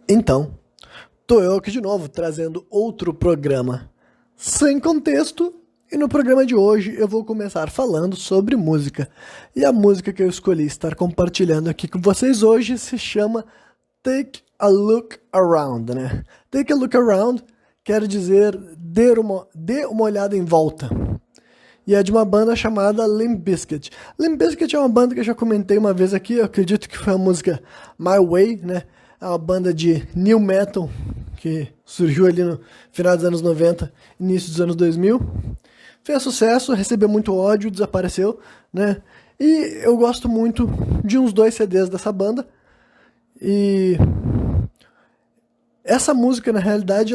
Então, tô eu aqui de novo trazendo outro programa sem contexto. E no programa de hoje eu vou começar falando sobre música. E a música que eu escolhi estar compartilhando aqui com vocês hoje se chama Take a Look Around, né? Take a Look Around quer dizer dê uma olhada em volta. E é de uma banda chamada Limp Bizkit. Limp Bizkit é uma banda que eu já comentei uma vez aqui, eu acredito que foi a música My Way, né? É uma banda de new metal que surgiu ali no final dos anos 90, início dos anos 2000. Fez sucesso, recebeu muito ódio, desapareceu, né? E eu gosto muito de uns 2 CDs dessa banda. E essa música, na realidade,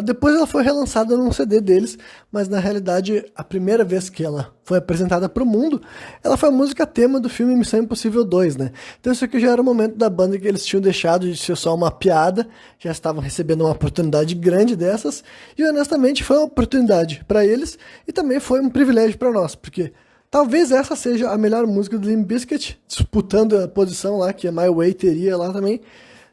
depois ela foi relançada num CD deles, mas na realidade, a primeira vez que ela foi apresentada para o mundo, ela foi a música tema do filme Missão Impossível 2, né? Então isso aqui já era o momento da banda que eles tinham deixado de ser só uma piada, já estavam recebendo uma oportunidade grande dessas, e honestamente foi uma oportunidade para eles, e também foi um privilégio para nós, porque talvez essa seja a melhor música do Limp Bizkit, disputando a posição lá que a My Way teria lá também.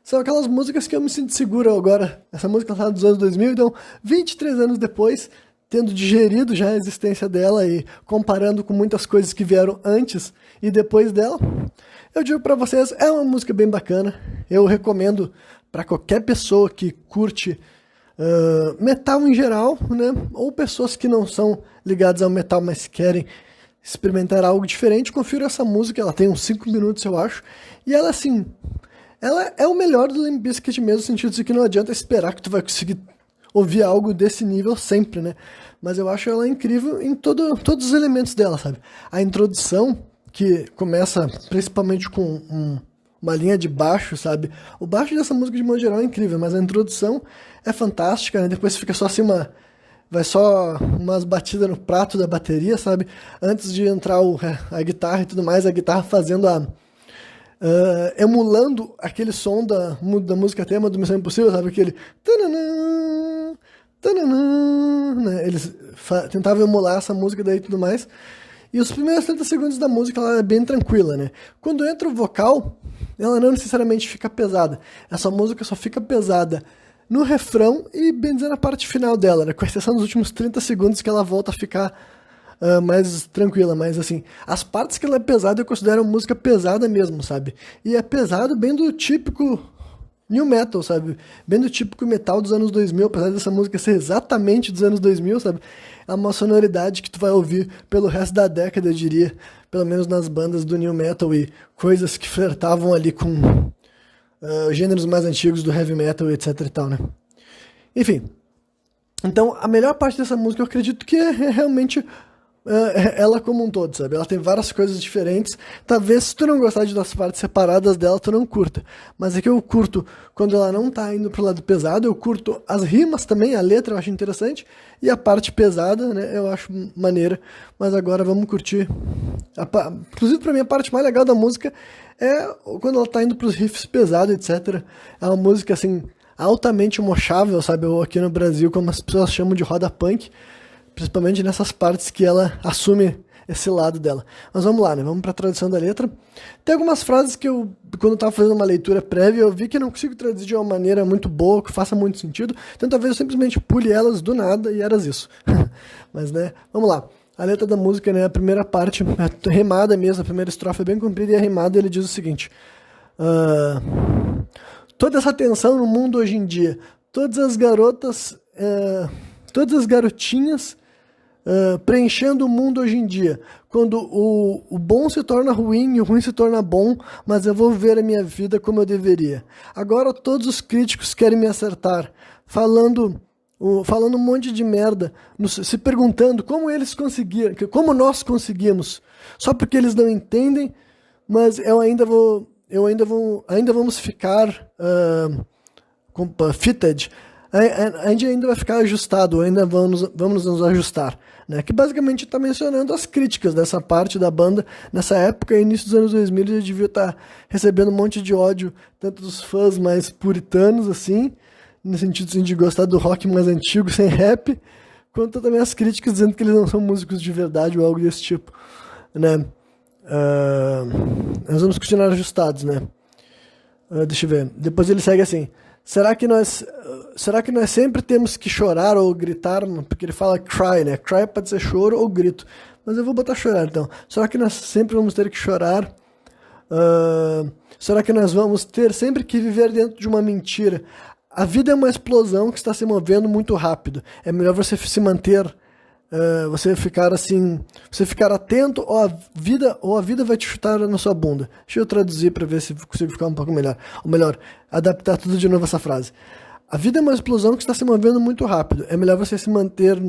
São aquelas músicas que eu me sinto seguro agora. Essa música tá dos anos 2000, então 23 anos depois, tendo digerido já a existência dela e comparando com muitas coisas que vieram antes e depois dela, eu digo pra vocês, é uma música bem bacana. Eu recomendo pra qualquer pessoa que curte metal em geral, né? Ou pessoas que não são ligadas ao metal, mas querem experimentar algo diferente. Confiro essa música, ela tem uns 5 minutos, eu acho. E ela, assim, ela é o melhor do Limp Bizkit mesmo, no sentido de que não adianta esperar que tu vai conseguir ouvir algo desse nível sempre, né? Mas eu acho ela incrível em todos os elementos dela, sabe? A introdução, que começa principalmente com uma linha de baixo, sabe? O baixo dessa música, de modo geral, é incrível, mas a introdução é fantástica, né? Depois fica só assim vai só umas batidas no prato da bateria, sabe? Antes de entrar a guitarra e tudo mais, a guitarra fazendo emulando aquele som da música tema do Missão Impossível, sabe? Aquele tananã, tananã, né? Eles tentavam emular essa música daí e tudo mais. E os primeiros 30 segundos da música ela é bem tranquila, né? Quando entra o vocal, ela não necessariamente fica pesada. Essa música só fica pesada no refrão e, bem dizer, na parte final dela, né? Com exceção dos últimos 30 segundos que ela volta a ficar mais tranquila, mas assim, as partes que ela é pesada eu considero música pesada mesmo, sabe? E é pesado bem do típico new metal, sabe? Bem do típico metal dos anos 2000, apesar dessa música ser exatamente dos anos 2000, sabe? É uma sonoridade que tu vai ouvir pelo resto da década, eu diria, pelo menos nas bandas do new metal e coisas que flertavam ali com gêneros mais antigos do heavy metal, etc e tal, né? Enfim, então a melhor parte dessa música eu acredito que é realmente ela como um todo, sabe? Ela tem várias coisas diferentes. Talvez se tu não gostar de das partes separadas dela, tu não curta. Mas é que eu curto quando ela não tá indo pro lado pesado, eu curto as rimas também, a letra eu acho interessante, e a parte pesada, né, eu acho maneira. Mas agora vamos curtir. Inclusive pra mim a parte mais legal da música é quando ela tá indo pros riffs pesados, etc. É uma música assim, altamente mochável, sabe? Ou aqui no Brasil, como as pessoas chamam de roda punk. Principalmente nessas partes que ela assume esse lado dela. Mas vamos lá, né? Vamos para a tradução da letra. Tem algumas frases que eu, quando eu estava fazendo uma leitura prévia, eu vi que eu não consigo traduzir de uma maneira muito boa, que faça muito sentido. Então talvez eu simplesmente pule elas do nada e eras isso. Mas, né? Vamos lá. A letra da música, né? A primeira parte, é rimada mesmo, a primeira estrofe é bem comprida e a rimada ele diz o seguinte. Toda essa tensão no mundo hoje em dia, todas as garotas, todas as garotinhas preenchendo o mundo hoje em dia, quando o bom se torna ruim e o ruim se torna bom, mas eu vou viver a minha vida como eu deveria. Agora todos os críticos querem me acertar, falando um monte de merda, se perguntando como eles conseguiram, como nós conseguimos, só porque eles não entendem, mas ainda vamos ficar fitted. A gente ainda vai ficar ajustado, ainda vamos nos ajustar, né? Que basicamente está mencionando as críticas dessa parte da banda. Nessa época, início dos anos 2000, ele devia estar recebendo um monte de ódio, tanto dos fãs mais puritanos, assim, no sentido assim, de gostar do rock mais antigo, sem rap, quanto também as críticas dizendo que eles não são músicos de verdade ou algo desse tipo, né? Nós vamos continuar ajustados, né? Deixa eu ver. Depois ele segue assim. será que nós sempre temos que chorar ou gritar? Porque ele fala cry, né? Cry pode ser choro ou grito. Mas eu vou botar chorar, então. Será que nós sempre vamos ter que chorar? Será que nós vamos ter sempre que viver dentro de uma mentira? A vida é uma explosão que está se movendo muito rápido. É melhor você se manter, você ficar assim, você ficar atento, ou a vida vai te chutar na sua bunda. Deixa eu traduzir para ver se consigo ficar um pouco melhor. Ou melhor, adaptar tudo de novo essa frase. A vida é uma explosão que está se movendo muito rápido. É melhor você se manter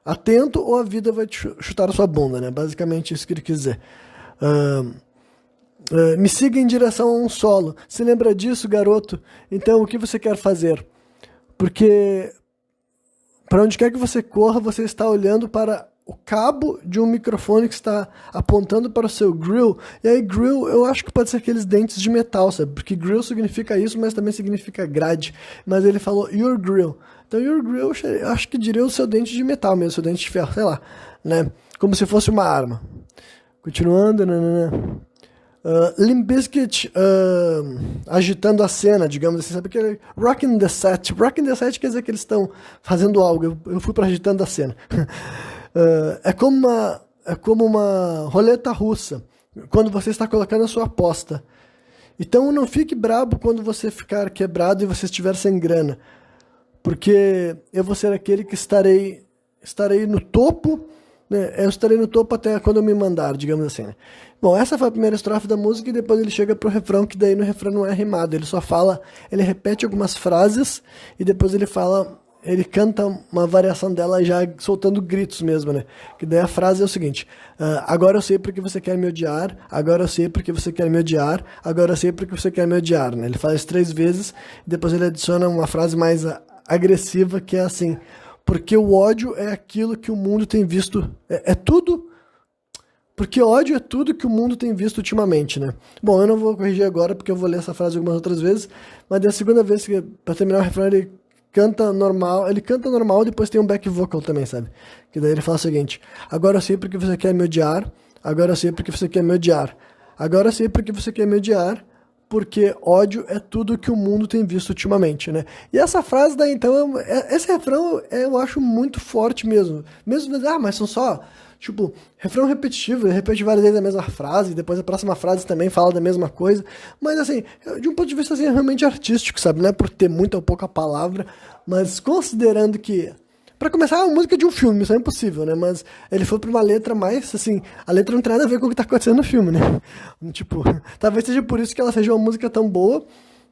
atento ou a vida vai te chutar a sua bunda, né? Basicamente isso que ele quis dizer. Me siga em direção a um solo. Se lembra disso, garoto? Então, o que você quer fazer? Porque para onde quer que você corra, você está olhando para o cabo de um microfone que está apontando para o seu grill. E aí, grill, eu acho que pode ser aqueles dentes de metal, sabe? Porque grill significa isso, mas também significa grade. Mas ele falou your grill. Então, your grill, eu acho que diria o seu dente de metal mesmo, seu dente de ferro, sei lá, né? Como se fosse uma arma. Continuando, Limp Bizkit agitando a cena, digamos assim, sabe? Aquele Rockin' the Set. Rockin' the Set quer dizer que eles estão fazendo algo. Eu fui para agitando a cena. É como uma roleta russa, quando você está colocando a sua aposta. Então não fique brabo quando você ficar quebrado e você estiver sem grana. Porque eu vou ser aquele que estarei no topo, né? Eu estarei no topo até quando eu me mandar, digamos assim, né? Bom, essa foi a primeira estrofe da música e depois ele chega pro refrão, que daí no refrão não é rimado, ele só fala, ele repete algumas frases e depois ele canta uma variação dela já soltando gritos mesmo, né? Que daí a frase é o seguinte: agora eu sei porque você quer me odiar, agora eu sei porque você quer me odiar, agora eu sei porque você quer me odiar, né? Ele fala isso 3 vezes e depois ele adiciona uma frase mais agressiva que é assim: porque o ódio é aquilo que o mundo tem visto, porque ódio é tudo que o mundo tem visto ultimamente, né? Bom, eu não vou corrigir agora porque eu vou ler essa frase algumas outras vezes, mas da segunda vez que para terminar o refrão ele canta normal e depois tem um back vocal também, sabe? Que daí ele fala o seguinte: agora eu sei porque você quer me odiar, agora eu sei porque você quer me odiar, agora eu sei porque você quer me odiar, porque ódio é tudo que o mundo tem visto ultimamente, né? E essa frase daí, então, esse refrão eu acho muito forte mesmo. Mesmo, mas são só, tipo, refrão repetitivo, ele repete várias vezes a mesma frase, depois a próxima frase também fala da mesma coisa. Mas, assim, de um ponto de vista, assim, é realmente artístico, sabe? Não é por ter muita ou pouca palavra, mas considerando que, pra começar, é uma música de um filme, isso é impossível, né? Mas ele foi pra uma letra mais, assim, a letra não tem nada a ver com o que tá acontecendo no filme, né? Tipo, talvez seja por isso que ela seja uma música tão boa,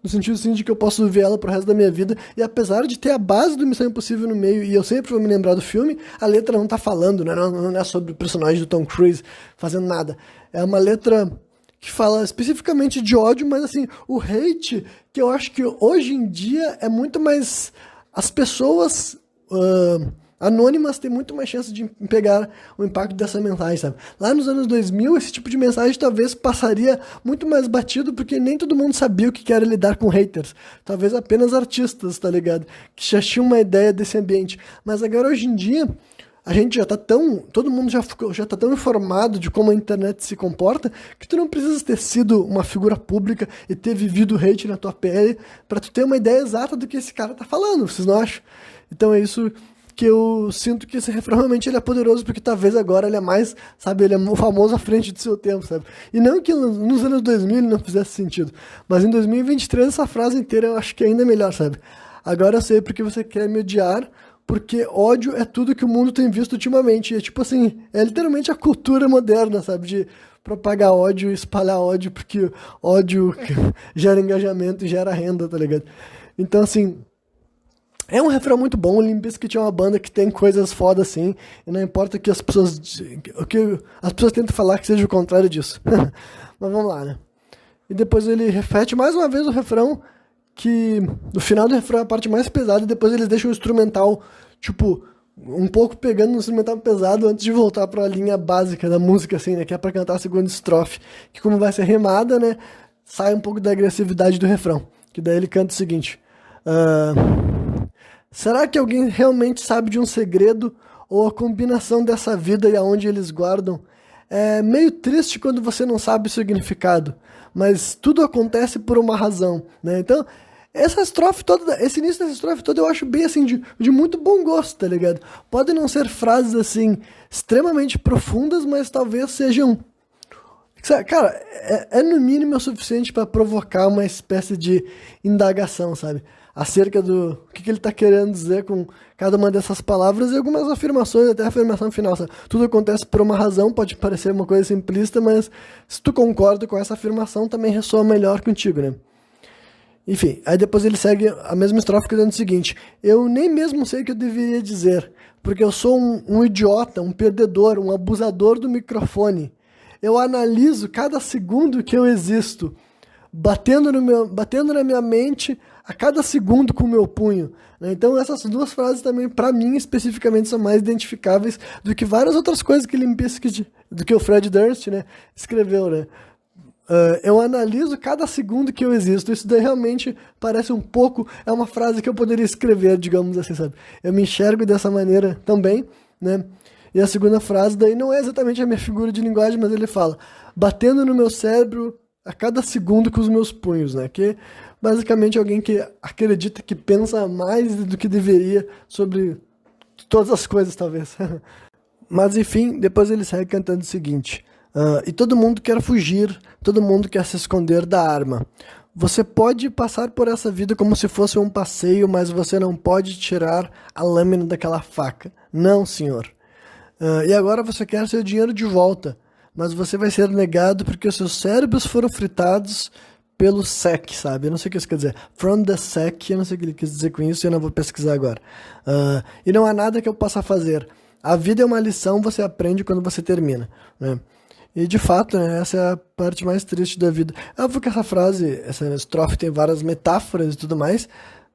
no sentido, assim, de que eu posso ver ela pro resto da minha vida, e apesar de ter a base do Missão Impossível no meio, e eu sempre vou me lembrar do filme, a letra não tá falando, né? Não é sobre o personagem do Tom Cruise fazendo nada. É uma letra que fala especificamente de ódio, mas, assim, o hate, que eu acho que hoje em dia é muito mais... As pessoas anônimas têm muito mais chance de pegar o impacto dessa mensagem, sabe? Lá nos anos 2000, esse tipo de mensagem talvez passaria muito mais batido, porque nem todo mundo sabia o que era lidar com haters. Talvez apenas artistas, tá ligado? Que já tinham uma ideia desse ambiente. Mas agora, hoje em dia, a gente já tá todo mundo já tá tão informado de como a internet se comporta, que tu não precisa ter sido uma figura pública e ter vivido hate na tua pele pra tu ter uma ideia exata do que esse cara tá falando, vocês não acham? Então é isso que eu sinto, que esse refrão realmente ele é poderoso, porque talvez agora ele é mais, sabe, ele é o famoso à frente do seu tempo, sabe? E não que nos anos 2000 ele não fizesse sentido, mas em 2023 essa frase inteira eu acho que é ainda melhor, sabe? Agora eu sei porque você quer me odiar, porque ódio é tudo que o mundo tem visto ultimamente. E é tipo assim, é literalmente a cultura moderna, sabe? De propagar ódio, espalhar ódio, porque ódio gera engajamento e gera renda, tá ligado? Então, assim, é um refrão muito bom. O Limp Bizkit é uma banda que tem coisas foda assim, e não importa que as pessoas tentam falar que seja o contrário disso. Mas vamos lá, né? E depois ele repete mais uma vez o refrão, que no final do refrão é a parte mais pesada, e depois eles deixam o instrumental, tipo, um pouco pegando no instrumental pesado antes de voltar pra linha básica da música, assim, né? Que é pra cantar a segunda estrofe, que como vai ser rimada, né? Sai um pouco da agressividade do refrão. Que daí ele canta o seguinte: será que alguém realmente sabe de um segredo, ou a combinação dessa vida e aonde eles guardam? É meio triste quando você não sabe o significado, mas tudo acontece por uma razão, né? Então, essa estrofe toda, esse início dessa estrofe toda eu acho bem assim, de muito bom gosto, tá ligado? Podem não ser frases assim, extremamente profundas, mas talvez sejam. Cara, é no mínimo o suficiente pra provocar uma espécie de indagação, sabe? Acerca do que ele tá querendo dizer com cada uma dessas palavras e algumas afirmações, até a afirmação final, sabe? Tudo acontece por uma razão, pode parecer uma coisa simplista, mas se tu concorda com essa afirmação, também ressoa melhor contigo, né? Enfim, aí depois ele segue a mesma estrofe dizendo o seguinte: eu nem mesmo sei o que eu deveria dizer, porque eu sou um idiota, um perdedor, um abusador do microfone. Eu analiso cada segundo que eu existo, batendo na minha mente a cada segundo com o meu punho. Né? Então essas duas frases também, para mim, especificamente, são mais identificáveis do que várias outras coisas que ele me pesquisa, do que o Fred Durst, né, escreveu, né? Eu analiso cada segundo que eu existo. Isso daí realmente parece um pouco... É uma frase que eu poderia escrever, digamos assim, sabe? Eu me enxergo dessa maneira também, né? E a segunda frase daí não é exatamente a minha figura de linguagem, mas ele fala: batendo no meu cérebro a cada segundo com os meus punhos, né? Que basicamente é alguém que acredita que pensa mais do que deveria sobre todas as coisas, talvez. Mas enfim, depois ele segue cantando o seguinte... e todo mundo quer fugir, todo mundo quer se esconder da arma. Você pode passar por essa vida como se fosse um passeio, mas você não pode tirar a lâmina daquela faca. Não, senhor. E agora você quer seu dinheiro de volta, mas você vai ser negado porque os seus cérebros foram fritados pelo SEC, sabe? Eu não sei o que isso quer dizer. From the SEC, eu não sei o que ele quis dizer com isso, eu não vou pesquisar agora. E não há nada que eu possa fazer. A vida é uma lição, você aprende quando você termina, né? E de fato, né, essa é a parte mais triste da vida. É óbvio que essa frase, essa estrofe tem várias metáforas e tudo mais.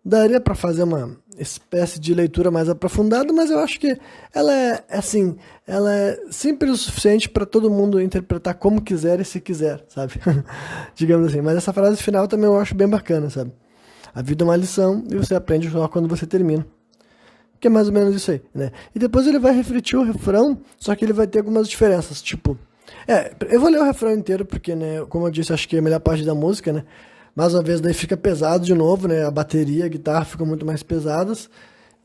Daria para fazer uma espécie de leitura mais aprofundada, mas eu acho que ela é assim, ela é simples o suficiente para todo mundo interpretar como quiser e se quiser, sabe? Digamos assim. Mas essa frase final também eu acho bem bacana, sabe? A vida é uma lição e você aprende só quando você termina. Que é mais ou menos isso aí, né? E depois ele vai refletir o refrão, só que ele vai ter algumas diferenças, tipo... eu vou ler o refrão inteiro porque, né, como eu disse, acho que é a melhor parte da música, né? Mais uma vez, daí fica pesado de novo, né? A bateria, a guitarra ficam muito mais pesadas.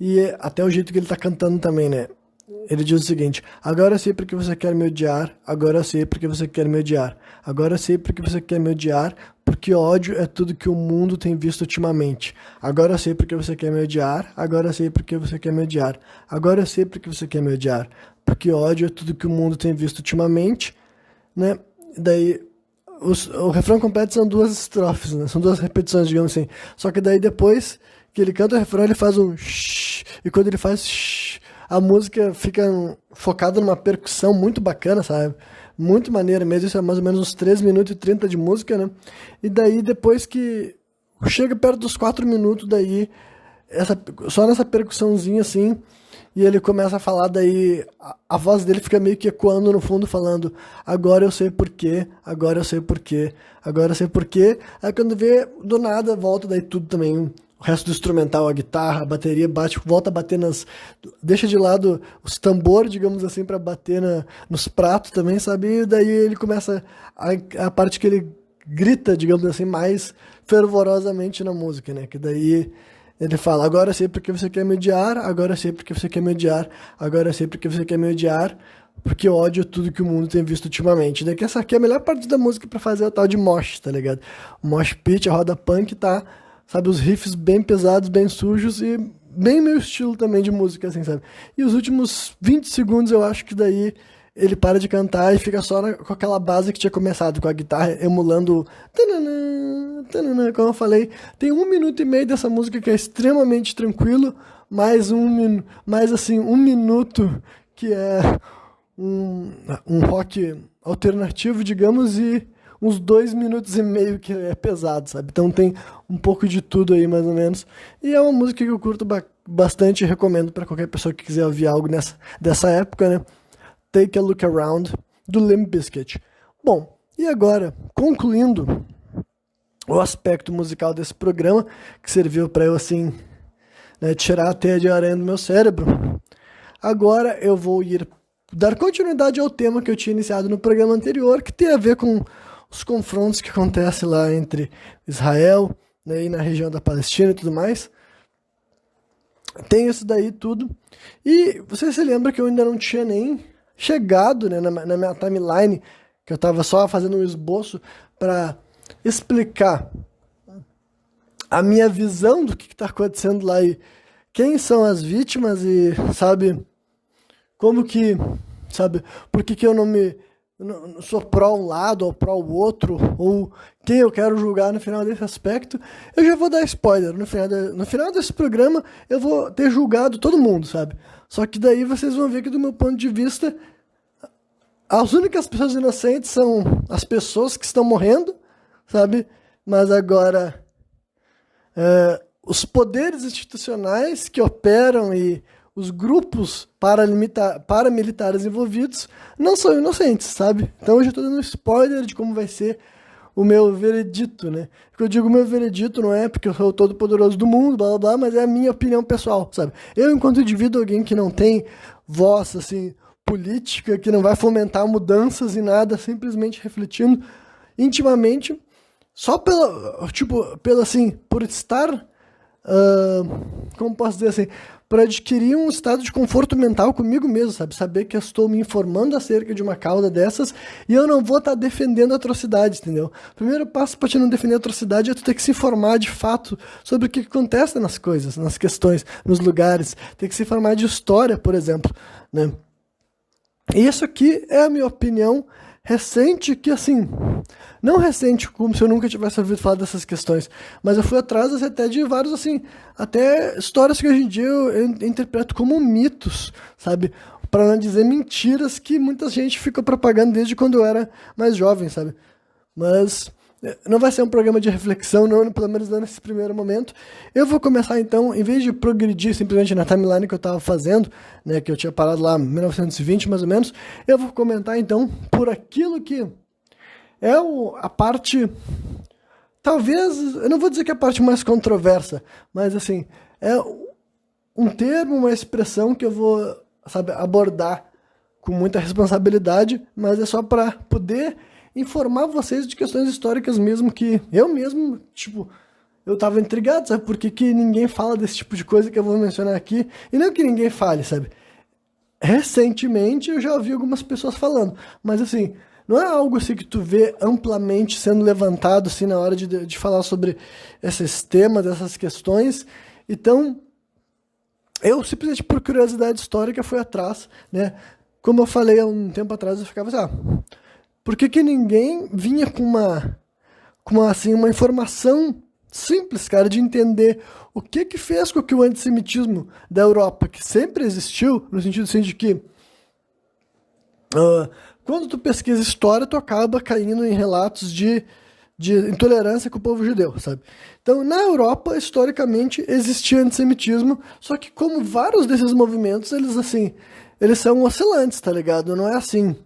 E até o jeito que ele tá cantando também, né? Ele diz o seguinte: agora eu sei porque você quer me odiar, agora eu sei porque você quer me odiar. Agora eu sei porque você quer me odiar, porque ódio é tudo que o mundo tem visto ultimamente. Agora eu sei porque você quer me odiar, agora eu sei porque você quer me odiar. Agora eu sei porque você quer me odiar, porque ódio é tudo que o mundo tem visto ultimamente, né? Daí o refrão completo são duas estrofes, né? São duas repetições, digamos assim. Só que daí depois que ele canta o refrão, ele faz um shh, e quando ele faz shh, a música fica focada numa percussão muito bacana, sabe? Muito maneira mesmo. Isso é mais ou menos uns 3 minutos e 30 de música, né? E daí depois que chega perto dos 4 minutos, daí só nessa percussãozinha assim, e ele começa a falar, daí a voz dele fica meio que ecoando no fundo, falando: agora eu sei porquê, agora eu sei porquê, agora eu sei porquê. Aí quando vê, do nada, volta daí tudo também, o resto do instrumental, a guitarra, a bateria, volta a bater deixa de lado os tambores, digamos assim, pra bater nos pratos também, sabe? E daí ele começa a parte que ele grita, digamos assim, mais fervorosamente na música, né? Que daí... ele fala: agora eu sei porque você quer me odiar, agora eu sei porque você quer me odiar, agora eu sei porque você quer me odiar, porque eu ódio tudo que o mundo tem visto ultimamente. Daqui essa aqui é a melhor parte da música pra fazer o tal de mosh, tá ligado? O mosh pit, a roda punk, tá, sabe, os riffs bem pesados, bem sujos e bem meu estilo também de música, assim, sabe? E os últimos 20 segundos eu acho que daí ele para de cantar e fica só com aquela base que tinha começado, com a guitarra emulando tananã, tananã, como eu falei. Tem 1 minuto e meio dessa música que é extremamente tranquilo, mais assim, 1 minuto que é um rock alternativo, digamos, e uns 2 minutos e meio que é pesado, sabe? Então tem um pouco de tudo aí, mais ou menos. E é uma música que eu curto bastante e recomendo para qualquer pessoa que quiser ouvir algo dessa época, né? Take a Look Around, do Limp Bizkit. Bom, e agora, concluindo o aspecto musical desse programa, que serviu para eu, assim, né, tirar a teia de aranha do meu cérebro, agora eu vou dar continuidade ao tema que eu tinha iniciado no programa anterior, que tem a ver com os confrontos que acontecem lá entre Israel né, e na região da Palestina e tudo mais. Tem isso daí tudo. E você se lembra que eu ainda não tinha nem chegado, né, na minha timeline, que eu estava só fazendo um esboço para explicar a minha visão do que está acontecendo lá e quem são as vítimas e, sabe, como que, sabe, por que que eu não sou pró um lado ou pró o outro, ou quem eu quero julgar no final desse aspecto. Eu já vou dar spoiler, no final desse programa eu vou ter julgado todo mundo, sabe? Só que daí vocês vão ver que do meu ponto de vista, as únicas pessoas inocentes são as pessoas que estão morrendo, sabe? Mas agora, os poderes institucionais que operam e os grupos paramilitares envolvidos não são inocentes, sabe? Então eu já estou dando um spoiler de como vai ser o meu veredito, né? Porque eu digo meu veredito não é porque eu sou o todo poderoso do mundo, blá blá blá, mas é a minha opinião pessoal, sabe? Eu, enquanto indivíduo, alguém que não tem voz, assim, política, que não vai fomentar mudanças e nada, simplesmente refletindo intimamente, só assim, por estar, como posso dizer assim, para adquirir um estado de conforto mental comigo mesmo, sabe? Saber que eu estou me informando acerca de uma causa dessas e eu não vou estar defendendo atrocidades, entendeu? O primeiro passo para te não defender atrocidade é tu ter que se informar de fato sobre o que acontece nas coisas, nas questões, nos lugares. Tem que se informar de história, por exemplo, né? E isso aqui é a minha opinião recente, que assim, não recente como se eu nunca tivesse ouvido falar dessas questões, mas eu fui atrás até de vários, assim, até histórias que hoje em dia eu interpreto como mitos, sabe? Para não dizer mentiras que muita gente fica propagando desde quando eu era mais jovem, sabe? Mas não vai ser um programa de reflexão, não, pelo menos não nesse primeiro momento. Eu vou começar então, em vez de progredir simplesmente na timeline que eu estava fazendo, né, que eu tinha parado lá em 1920 mais ou menos, eu vou comentar então por aquilo que é a parte, talvez, eu não vou dizer que é a parte mais controversa, mas assim, é um termo, uma expressão que eu vou, sabe, abordar com muita responsabilidade, mas é só para poder informar vocês de questões históricas mesmo, que eu mesmo, tipo, eu tava intrigado, sabe, por que ninguém fala desse tipo de coisa que eu vou mencionar aqui, e não que ninguém fale, sabe, recentemente eu já ouvi algumas pessoas falando, mas assim, não é algo assim que tu vê amplamente sendo levantado, assim, na hora de falar sobre esses temas, essas questões, então, eu simplesmente por curiosidade histórica fui atrás, né, como eu falei há um tempo atrás, eu ficava assim, por que ninguém vinha com assim, uma informação simples, cara, de entender o que fez com que o antissemitismo da Europa, que sempre existiu, no sentido assim de que quando tu pesquisa história, tu acaba caindo em relatos de intolerância com o povo judeu, sabe? Então, na Europa, historicamente, existia antissemitismo, só que como vários desses movimentos, eles são oscilantes, tá ligado? Não é assim.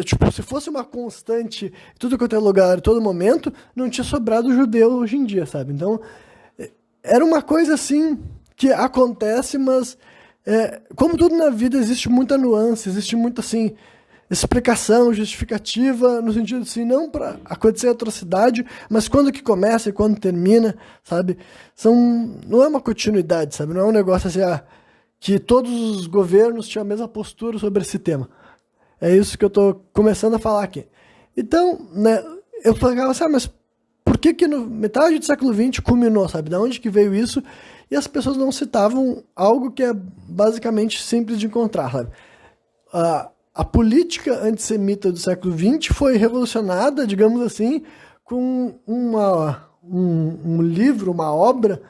Tipo, se fosse uma constante em tudo quanto é lugar, em todo momento, não tinha sobrado judeu hoje em dia, sabe? Então, era uma coisa assim que acontece, mas como tudo na vida, existe muita nuance, existe muita assim, explicação, justificativa, no sentido assim, não para acontecer atrocidade, mas quando que começa e quando termina, sabe? Não é uma continuidade, sabe? Não é um negócio assim, que todos os governos tinham a mesma postura sobre esse tema. É isso que eu tô começando a falar aqui. Então, né, eu falava assim, mas por que no metade do século XX culminou, sabe? Da onde que veio isso? E as pessoas não citavam algo que é basicamente simples de encontrar, sabe? A política antissemita do século XX foi revolucionada, digamos assim, com um livro, uma obra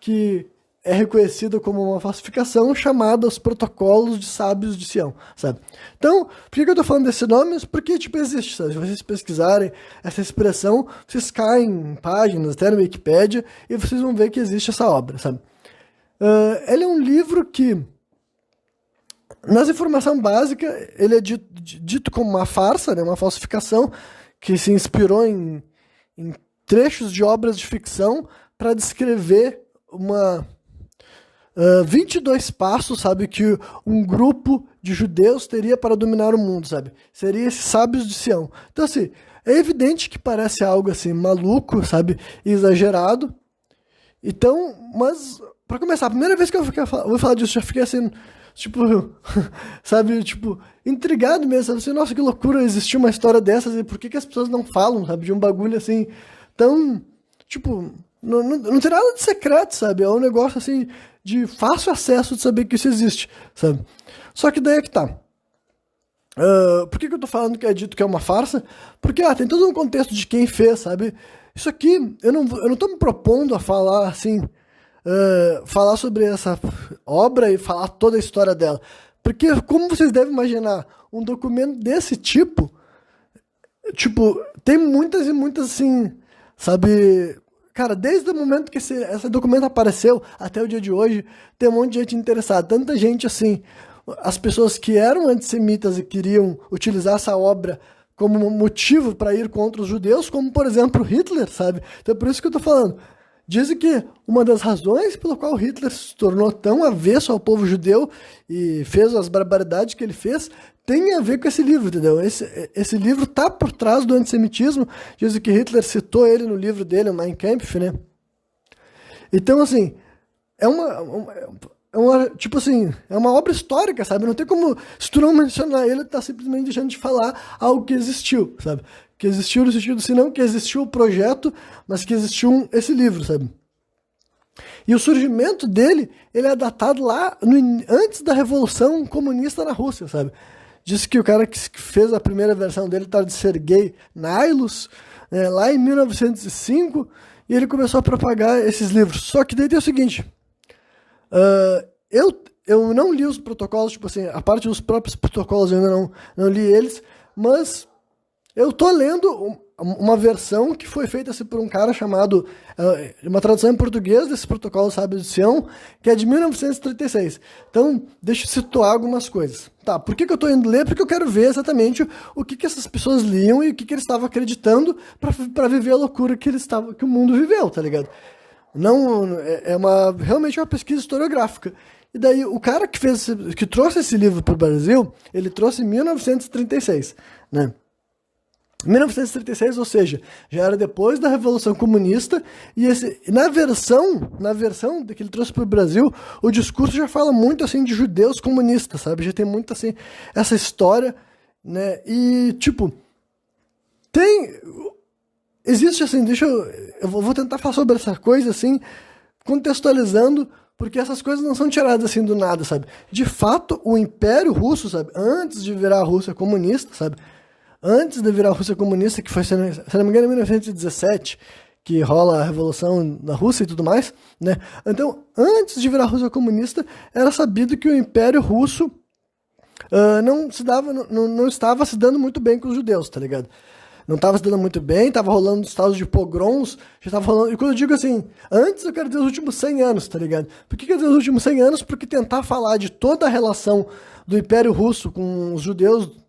que é reconhecida como uma falsificação chamada Os Protocolos de Sábios de Sião, sabe? Então, por que eu tô falando desses nomes? Porque, tipo, existe, sabe? Se vocês pesquisarem essa expressão, vocês caem em páginas, até na Wikipédia, e vocês vão ver que existe essa obra, sabe? Ele é um livro que, nas informação básica, ele é dito como uma farsa, né? Uma falsificação, que se inspirou em trechos de obras de ficção para descrever 22 passos, sabe, que um grupo de judeus teria para dominar o mundo, sabe? Seria esses sábios de Sião. Então, assim, é evidente que parece algo assim maluco, sabe, exagerado. Então, mas pra começar, a primeira vez que eu vou falar disso, já fiquei assim, tipo, sabe, tipo, intrigado mesmo, sabe, assim, nossa, que loucura, existir uma história dessas e por que as pessoas não falam, sabe, de um bagulho assim, tão, tipo, não tem nada de secreto, sabe, é um negócio assim, de fácil acesso de saber que isso existe, sabe. Só que daí é que tá. Por que eu tô falando que é dito que é uma farsa? Porque tem todo um contexto de quem fez, sabe? Isso aqui, eu não tô me propondo a falar assim, falar sobre essa obra e falar toda a história dela. Porque, como vocês devem imaginar, um documento desse tipo, tem muitas e muitas assim, sabe? Cara, desde o momento que esse documento apareceu até o dia de hoje, tem um monte de gente interessada. Tanta gente assim, as pessoas que eram antissemitas e queriam utilizar essa obra como motivo para ir contra os judeus, como, por exemplo, Hitler, sabe? Então, por isso que eu tô falando. Dizem que uma das razões pelo qual Hitler se tornou tão avesso ao povo judeu e fez as barbaridades que ele fez tem a ver com esse livro, entendeu? Esse livro tá por trás do antissemitismo. Dizem que Hitler citou ele no livro dele, o Mein Kampf, né? Então, assim, tipo assim, é uma obra histórica, sabe? Não tem como, se tu não mencionar ele, tá simplesmente deixando de falar algo que existiu, sabe? Que existiu no sentido, se não que existiu o projeto, mas que existiu esse livro, sabe? E o surgimento dele, ele é datado lá antes da Revolução Comunista na Rússia, sabe? Diz que o cara que fez a primeira versão dele tá de Sergei Nilus, né, lá em 1905, e ele começou a propagar esses livros. Só que daí tem o seguinte, eu não li os protocolos, tipo assim, a parte dos próprios protocolos eu ainda não li eles, mas eu tô lendo uma versão que foi feita assim, por um cara chamado, uma tradução em português desse protocolo Sábio de Sião, que é de 1936. Então, deixa eu situar algumas coisas. Tá, por que eu tô indo ler? Porque eu quero ver exatamente o que essas pessoas liam e o que eles estavam acreditando para viver a loucura que o mundo viveu, tá ligado? Não, realmente uma pesquisa historiográfica. E daí, o cara que trouxe esse livro pro Brasil, ele trouxe em 1936, né? 1936, ou seja, já era depois da Revolução Comunista, e na versão que ele trouxe para o Brasil, o discurso já fala muito assim de judeus comunistas, sabe? Já tem muito assim essa história, né? E tipo, existe assim, eu vou tentar falar sobre essa coisa assim, contextualizando, porque essas coisas não são tiradas assim do nada, sabe? De fato, o Império Russo, sabe? Antes de virar a Rússia comunista, sabe? Antes de virar a Rússia comunista, que foi, se não me engano, em 1917, que rola a Revolução na Rússia e tudo mais, né? Então, antes de virar a Rússia comunista, era sabido que o Império Russo não estava se dando muito bem com os judeus, tá ligado? Não estava se dando muito bem, estava rolando os estados de pogroms, já estava rolando... E quando eu digo assim, antes eu quero dizer os últimos 100 anos, tá ligado? Por que eu quero dizer os últimos 100 anos? Porque tentar falar de toda a relação do Império Russo com os judeus...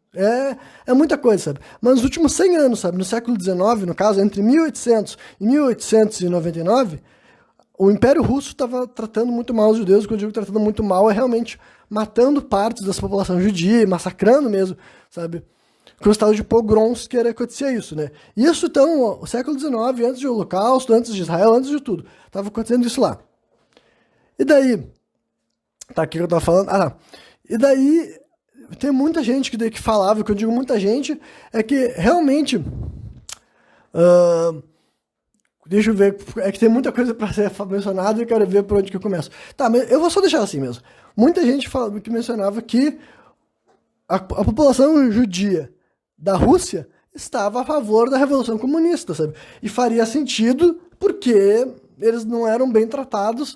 É muita coisa, sabe? Mas nos últimos 100 anos, sabe? No século XIX, no caso, entre 1800 e 1899, o Império Russo estava tratando muito mal os judeus. Quando eu digo tratando muito mal, é realmente matando partes da população judia, massacrando mesmo, sabe? Com os estados de pogroms que acontecia isso, né? Isso, então, o século XIX, antes do Holocausto, antes de Israel, antes de tudo. Estava acontecendo isso lá. E daí... Tá, o que eu tava falando? E daí... Tem muita gente que falava, e quando eu digo muita gente, é que realmente. Deixa eu ver, é que tem muita coisa para ser mencionada e eu quero ver por onde que eu começo. Tá, mas eu vou só deixar assim mesmo. Muita gente que mencionava que a população judia da Rússia estava a favor da Revolução Comunista, sabe? E faria sentido porque eles não eram bem tratados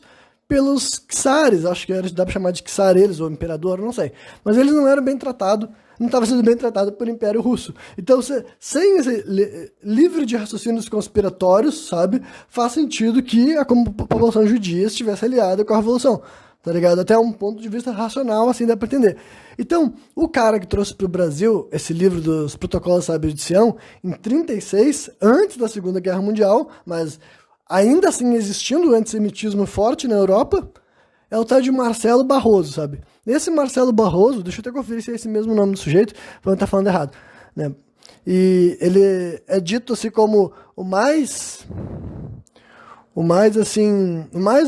pelos czares, acho que dá pra chamar de czar eles, ou imperador, não sei. Mas eles não eram bem tratados, não estavam sendo bem tratados pelo Império Russo. Então, sem esse livre de raciocínios conspiratórios, sabe, faz sentido que a população judia estivesse aliada com a Revolução, tá ligado? Até um ponto de vista racional, assim, dá pra entender. Então, o cara que trouxe pro Brasil esse livro dos Protocolos Sábios de Sião, em 36, antes da Segunda Guerra Mundial, mas... ainda assim existindo o antissemitismo forte na Europa, é o tal de Marcelo Barroso, sabe? Esse Marcelo Barroso, deixa eu até conferir se é esse mesmo nome do sujeito, pra não estar falando errado, né? E ele é dito assim como o mais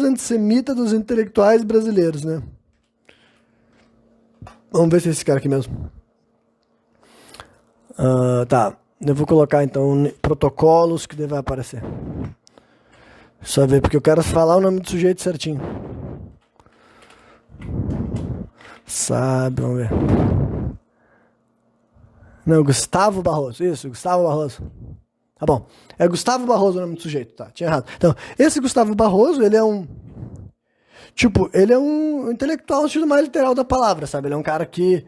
antissemita dos intelectuais brasileiros, né? Vamos ver se é esse cara aqui mesmo. Tá, eu vou colocar então protocolos que deve aparecer. Só ver, porque eu quero falar o nome do sujeito certinho. Sabe, vamos ver. Não, Gustavo Barroso. Isso, Gustavo Barroso. Tá bom. É Gustavo Barroso o nome do sujeito, tá? Tinha errado. Então, esse Gustavo Barroso, ele é um... Tipo, ele é um intelectual no sentido mais literal da palavra, sabe? Ele é um cara que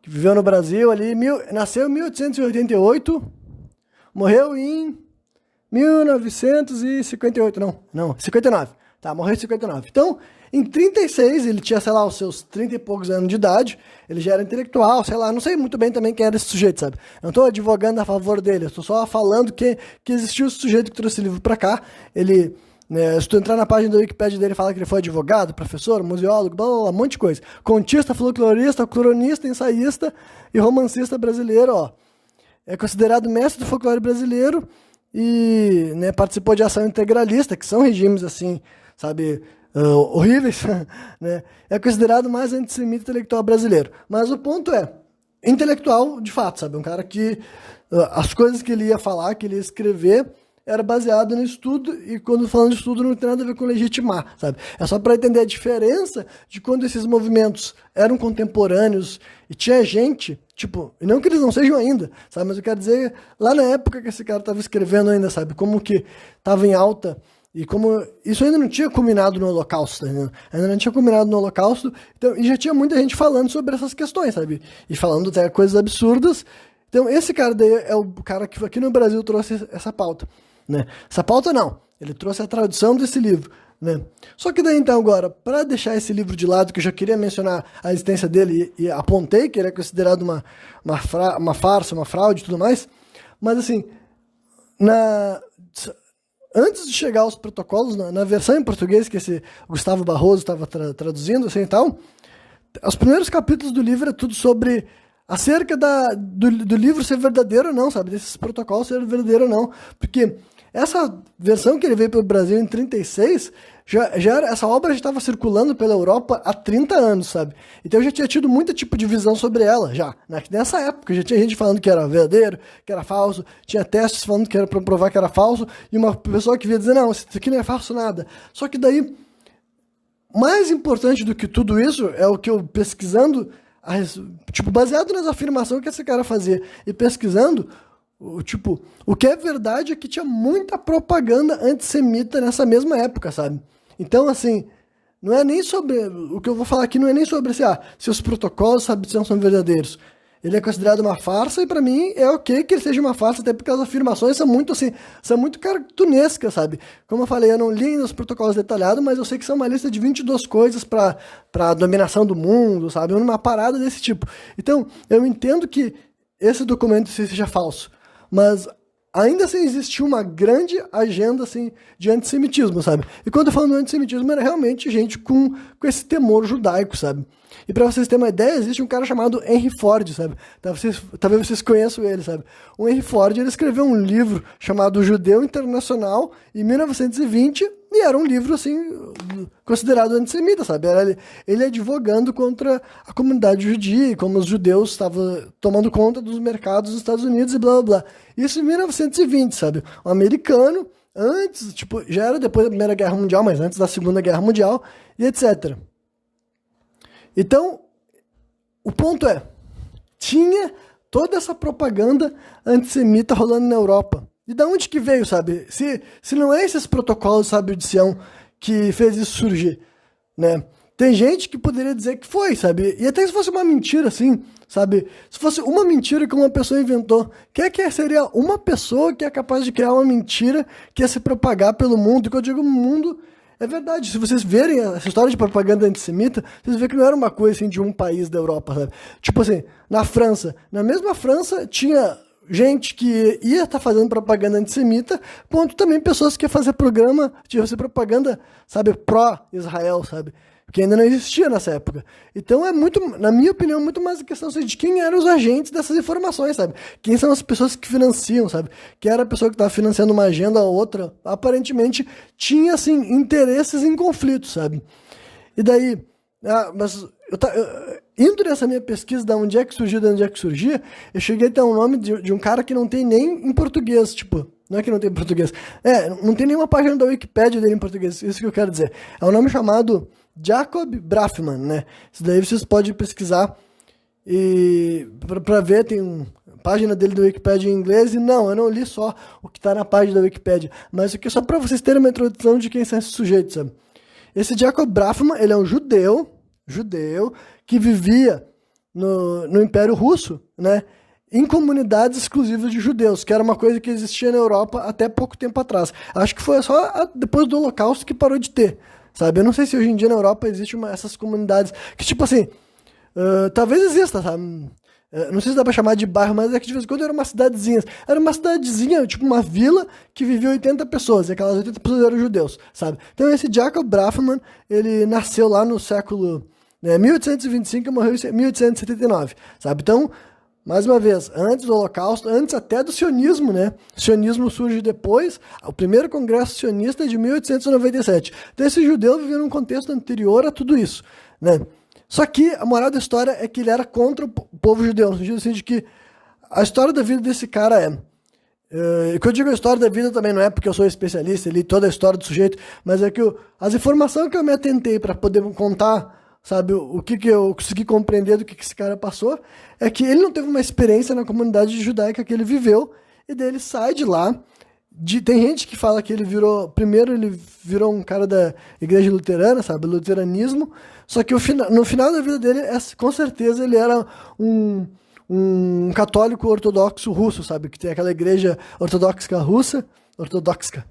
viveu no Brasil ali, nasceu em 1888, morreu em 1958, não, 59. Tá, morreu em 59. Então, em 36, ele tinha, sei lá, os seus 30 e poucos anos de idade, ele já era intelectual, sei lá, não sei muito bem também quem era esse sujeito, sabe? Não tô advogando a favor dele, eu tô só falando que existiu esse sujeito que trouxe esse livro pra cá. Ele, se tu entrar na página da Wikipédia dele, fala que ele foi advogado, professor, museólogo, blá, blá, blá, um monte de coisa. Contista, folclorista, cronista, ensaísta e romancista brasileiro, ó. É considerado mestre do folclore brasileiro e, né, participou de ação integralista, que são regimes, assim, sabe... horríveis, né? É considerado o mais antissemita intelectual brasileiro. Mas o ponto é, intelectual de fato, sabe? Um cara que as coisas que ele ia falar, que ele ia escrever, era baseado no estudo, e quando falando de estudo não tem nada a ver com legitimar, sabe? É só para entender a diferença de quando esses movimentos eram contemporâneos e tinha gente, tipo, e não que eles não sejam ainda, sabe? Mas eu quero dizer, lá na época que esse cara estava escrevendo ainda, sabe? Como que estava em alta. E como isso ainda não tinha culminado no Holocausto, né? Ainda não tinha culminado no Holocausto, então, e já tinha muita gente falando sobre essas questões, sabe? E falando até coisas absurdas. Então, esse cara daí é o cara que aqui no Brasil trouxe essa pauta, né? Essa pauta não, ele trouxe a tradução desse livro, né? Só que daí, então, agora, para deixar esse livro de lado, que eu já queria mencionar a existência dele e apontei que ele é considerado uma farsa, uma fraude e tudo mais, mas assim, antes de chegar aos protocolos, na versão em português que esse Gustavo Barroso estava traduzindo, assim, então, os primeiros capítulos do livro é tudo sobre acerca do livro ser verdadeiro ou não, sabe? Desses protocolos ser verdadeiro ou não. Porque essa versão que ele veio para o Brasil em 36, essa obra já estava circulando pela Europa há 30 anos, sabe? Então já tinha tido muito tipo de visão sobre ela, já. Nessa época já tinha gente falando que era verdadeiro, que era falso, tinha testes falando que era para provar que era falso, e uma pessoa que via dizer, não, isso aqui não é falso nada. Só que daí, mais importante do que tudo isso, é o que eu pesquisando, tipo, baseado nas afirmações que esse cara fazia, e pesquisando, o que é verdade é que tinha muita propaganda antissemita nessa mesma época, sabe? Então, assim, não é nem sobre... O que eu vou falar aqui não é nem sobre se os protocolos, sabe, são verdadeiros. Ele é considerado uma farsa e pra mim é ok que ele seja uma farsa, até porque as afirmações são muito, assim, são muito cartunescas, sabe? Como eu falei, eu não li ainda os protocolos detalhados, mas eu sei que são uma lista de 22 coisas pra dominação do mundo, sabe? Uma parada desse tipo. Então, eu entendo que esse documento seja falso, mas ainda assim existia uma grande agenda assim, de antissemitismo, sabe? E quando eu falo do antissemitismo, era realmente gente com esse temor judaico, sabe? E pra vocês terem uma ideia, existe um cara chamado Henry Ford, sabe? Talvez vocês conheçam ele, sabe? O Henry Ford, ele escreveu um livro chamado Judeu Internacional em 1920, e era um livro, assim, considerado antissemita, sabe? Era ele advogando contra a comunidade judia e como os judeus estavam tomando conta dos mercados dos Estados Unidos e blá, blá, blá. Isso em 1920, sabe? Um americano, antes, tipo, já era depois da Primeira Guerra Mundial, mas antes da Segunda Guerra Mundial, e etc. Então, o ponto é, tinha toda essa propaganda antissemita rolando na Europa. E da onde que veio, sabe? Se não é esses protocolos, sabe, de Sião que fez isso surgir, né? Tem gente que poderia dizer que foi, sabe? E até se fosse uma mentira, assim, sabe? Se fosse uma mentira que uma pessoa inventou, que seria uma pessoa que é capaz de criar uma mentira que ia se propagar pelo mundo? E quando eu digo mundo, é verdade. Se vocês verem essa história de propaganda antissemita, vocês veem que não era uma coisa, assim, de um país da Europa, sabe? Tipo assim, na França, na mesma França, tinha gente que ia estar fazendo propaganda antissemita, quanto também pessoas que iam fazer propaganda, sabe, pró-Israel, sabe? porque ainda não existia nessa época. Então é muito, na minha opinião, muito mais a questão assim, de quem eram os agentes dessas informações, sabe? Quem são as pessoas que financiam, sabe? Quem era a pessoa que estava financiando uma agenda ou outra, aparentemente tinha, assim, interesses em conflito, sabe? E daí, mas indo nessa minha pesquisa de onde é que surgiu, de onde é que surgia, eu cheguei até um nome de um cara que não tem nem em português, tipo, não é que não tem em português, não tem nenhuma página da Wikipédia dele em português, isso que eu quero dizer. É um nome chamado Jacob Braffman, né? Isso daí vocês podem pesquisar e pra ver, tem página dele do Wikipédia em inglês, e não, eu não li só o que tá na página da Wikipédia, mas isso aqui é só pra vocês terem uma introdução de quem são esses sujeitos, sabe? Esse Jacob Braffman, ele é um judeu que vivia no Império Russo, né, em comunidades exclusivas de judeus, que era uma coisa que existia na Europa até pouco tempo atrás. Acho que foi só depois do Holocausto que parou de ter, sabe? Eu não sei se hoje em dia na Europa existe essas comunidades que, tipo assim, talvez exista, sabe? Não sei se dá pra chamar de bairro, mas é que de vez em quando era uma cidadezinha. Era uma cidadezinha, tipo uma vila, que vivia 80 pessoas, e aquelas 80 pessoas eram judeus, sabe? Então esse Jacob Braffman, ele nasceu lá no século 1825 e morreu em 1879, sabe? Então, mais uma vez, antes do Holocausto, antes até do sionismo, né? O sionismo surge depois, o primeiro congresso sionista é de 1897. Então esse judeu vivia num contexto anterior a tudo isso, né? Só que a moral da história é que ele era contra o povo judeu, no sentido assim de que a história da vida desse cara e que eu digo a história da vida também não é porque eu sou especialista, li toda a história do sujeito, mas é que as informações que eu me atentei para poder contar, sabe, o que eu consegui compreender do que esse cara passou, é que ele não teve uma experiência na comunidade judaica que ele viveu, e daí ele sai de lá. Tem gente que fala que ele virou um cara da igreja luterana, sabe, luteranismo, só que no final da vida dele, com certeza ele era um católico ortodoxo russo, sabe, que tem aquela igreja ortodoxa russa, ortodoxa.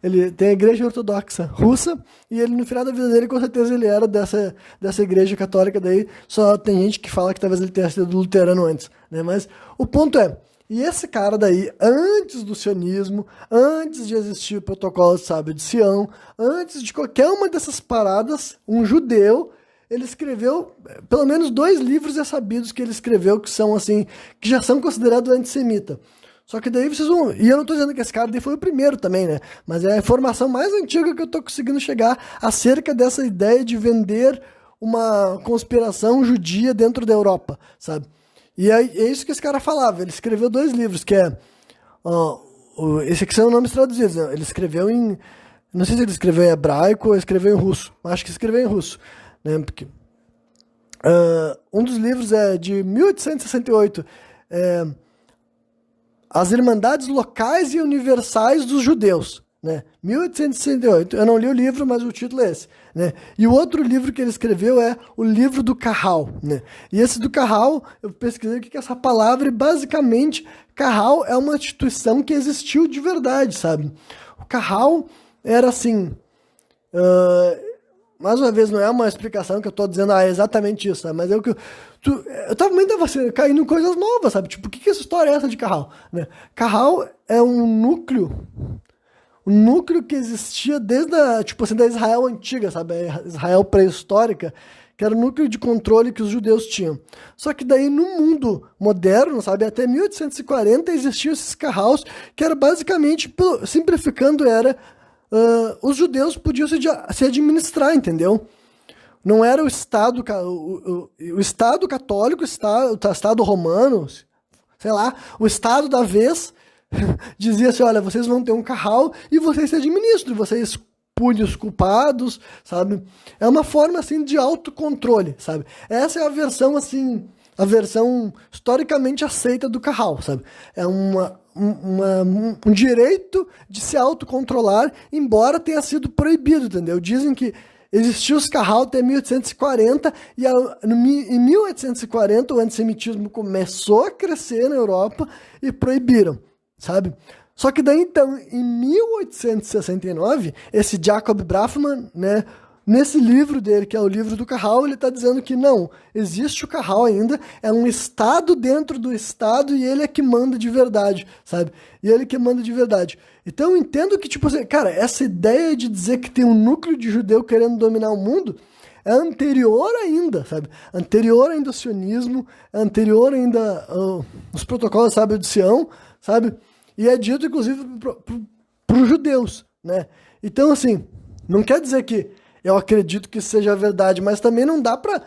Ele tem a igreja ortodoxa russa, e ele, no final da vida dele, com certeza ele era dessa igreja católica daí, só tem gente que fala que talvez ele tenha sido luterano antes, né, mas o ponto é, e esse cara daí, antes do sionismo, antes de existir o protocolo, sabe, de Sião, antes de qualquer uma dessas paradas, um judeu, ele escreveu, pelo menos 2 livros sabidos que ele escreveu, que são assim, que já são considerados antissemitas. Só que daí vocês vão... E eu não tô dizendo que esse cara daí foi o primeiro também, né? Mas é a informação mais antiga que eu tô conseguindo chegar acerca dessa ideia de vender uma conspiração judia dentro da Europa, sabe? E é isso que esse cara falava. Ele escreveu 2 livros, que é... esse aqui são nomes traduzidos, né? Ele escreveu em... Não sei se ele escreveu em hebraico ou escreveu em russo. Acho que escreveu em russo, né? Porque... um dos livros é de 1868. As Irmandades Locais e Universais dos Judeus, né? 1868. Eu não li o livro, mas o título é esse, né? E o outro livro que ele escreveu é o livro do Kahal, né? E esse do Kahal, eu pesquisei o que é essa palavra, e basicamente, Kahal é uma instituição que existiu de verdade, sabe? O Kahal era assim... mais uma vez, não é uma explicação que eu tô dizendo, é exatamente isso, sabe? Mas é o que eu também tava caindo em coisas novas, sabe? Tipo, o que essa história é essa de Kahal, né? Kahal é um núcleo que existia desde da Israel antiga, sabe? A Israel pré-histórica, que era o núcleo de controle que os judeus tinham. Só que daí, no mundo moderno, sabe? Até 1840 existiam esses Kahals, que era basicamente, simplificando, os judeus podiam se administrar, entendeu? Não era o Estado, o Estado católico, o Estado romano, sei lá, o Estado da vez dizia assim, olha, vocês vão ter um Kahal e vocês se administram, vocês punem os culpados, sabe? É uma forma, assim, de autocontrole, sabe? Essa é a versão, assim, a versão historicamente aceita do Kahal, sabe? É um direito de se autocontrolar, embora tenha sido proibido, entendeu? Dizem que existiu os Kahal até 1840, e em 1840 o antissemitismo começou a crescer na Europa e proibiram, sabe? Só que daí, então, em 1869, esse Jacob Braffman, né, nesse livro dele, que é o livro do Carral, ele está dizendo que não, existe o Carral ainda, é um Estado dentro do Estado e ele é que manda de verdade, sabe? E ele que manda de verdade. Então eu entendo que, tipo assim, cara, essa ideia de dizer que tem um núcleo de judeu querendo dominar o mundo é anterior ainda, sabe? Anterior ainda ao sionismo, é anterior ainda aos protocolos, sabe, de Sião, sabe? E é dito, inclusive, para os judeus, né? Então, assim, não quer dizer que eu acredito que seja verdade, mas também não dá pra...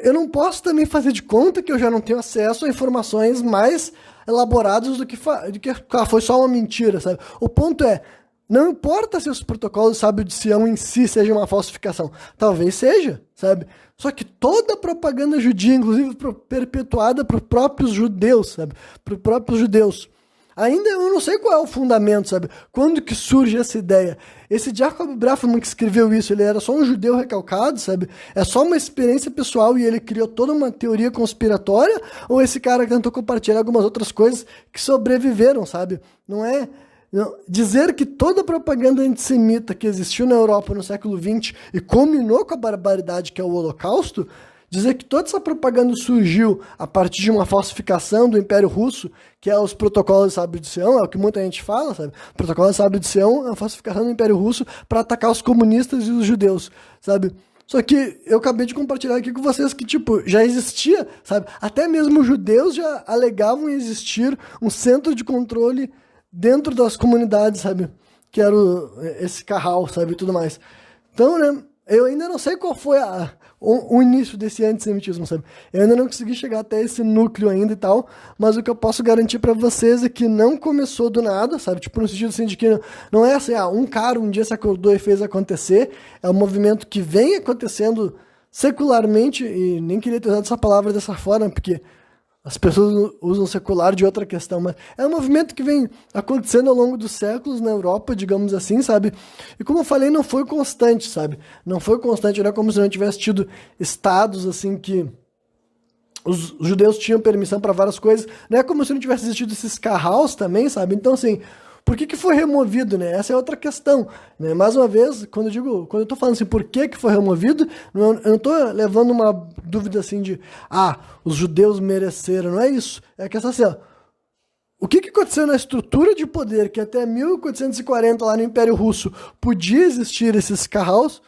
Eu não posso também fazer de conta que eu já não tenho acesso a informações mais elaboradas do que foi só uma mentira, sabe? O ponto é, não importa se os protocolos, sabe, de Sião em si seja uma falsificação. Talvez seja, sabe? Só que toda a propaganda judia, inclusive perpetuada por próprios judeus, sabe? Por próprios judeus. Ainda eu não sei qual é o fundamento, sabe? Quando que surge essa ideia? Esse Jacob Braffman que escreveu isso, ele era só um judeu recalcado, sabe? É só uma experiência pessoal e ele criou toda uma teoria conspiratória? Ou esse cara tentou compartilhar algumas outras coisas que sobreviveram, sabe? Não é... Não. Dizer que toda a propaganda antissemita que existiu na Europa no século XX e culminou com a barbaridade que é o Holocausto... Dizer que toda essa propaganda surgiu a partir de uma falsificação do Império Russo, que é os protocolos, sabe, de Sião, é o que muita gente fala, sabe? O protocolo, sabe, de Sião é uma falsificação do Império Russo para atacar os comunistas e os judeus, sabe? Só que eu acabei de compartilhar aqui com vocês que, tipo, já existia, sabe? Até mesmo os judeus já alegavam existir um centro de controle dentro das comunidades, sabe? Que era esse Carral, sabe, e tudo mais. Então, né, eu ainda não sei qual foi o início desse antissemitismo, sabe? Eu ainda não consegui chegar até esse núcleo ainda e tal, mas o que eu posso garantir pra vocês é que não começou do nada, sabe? Tipo, no sentido assim de que não é assim, um cara um dia se acordou e fez acontecer, é um movimento que vem acontecendo secularmente, e nem queria ter usado essa palavra dessa forma, porque as pessoas usam secular de outra questão, mas é um movimento que vem acontecendo ao longo dos séculos na Europa, digamos assim, sabe? E como eu falei, não foi constante, sabe? Não foi constante, não é como se não tivesse tido estados, assim, que os judeus tinham permissão para várias coisas. Não é como se não tivesse existido esses carraus também, sabe? Então, assim, por que foi removido, né? Essa é outra questão, né? Mais uma vez, quando eu tô falando assim, por que foi removido, eu não tô levando uma dúvida assim de, os judeus mereceram, não é isso. É a questão assim, ó, o que aconteceu na estrutura de poder que até 1440 lá no Império Russo podia existir esses carraus,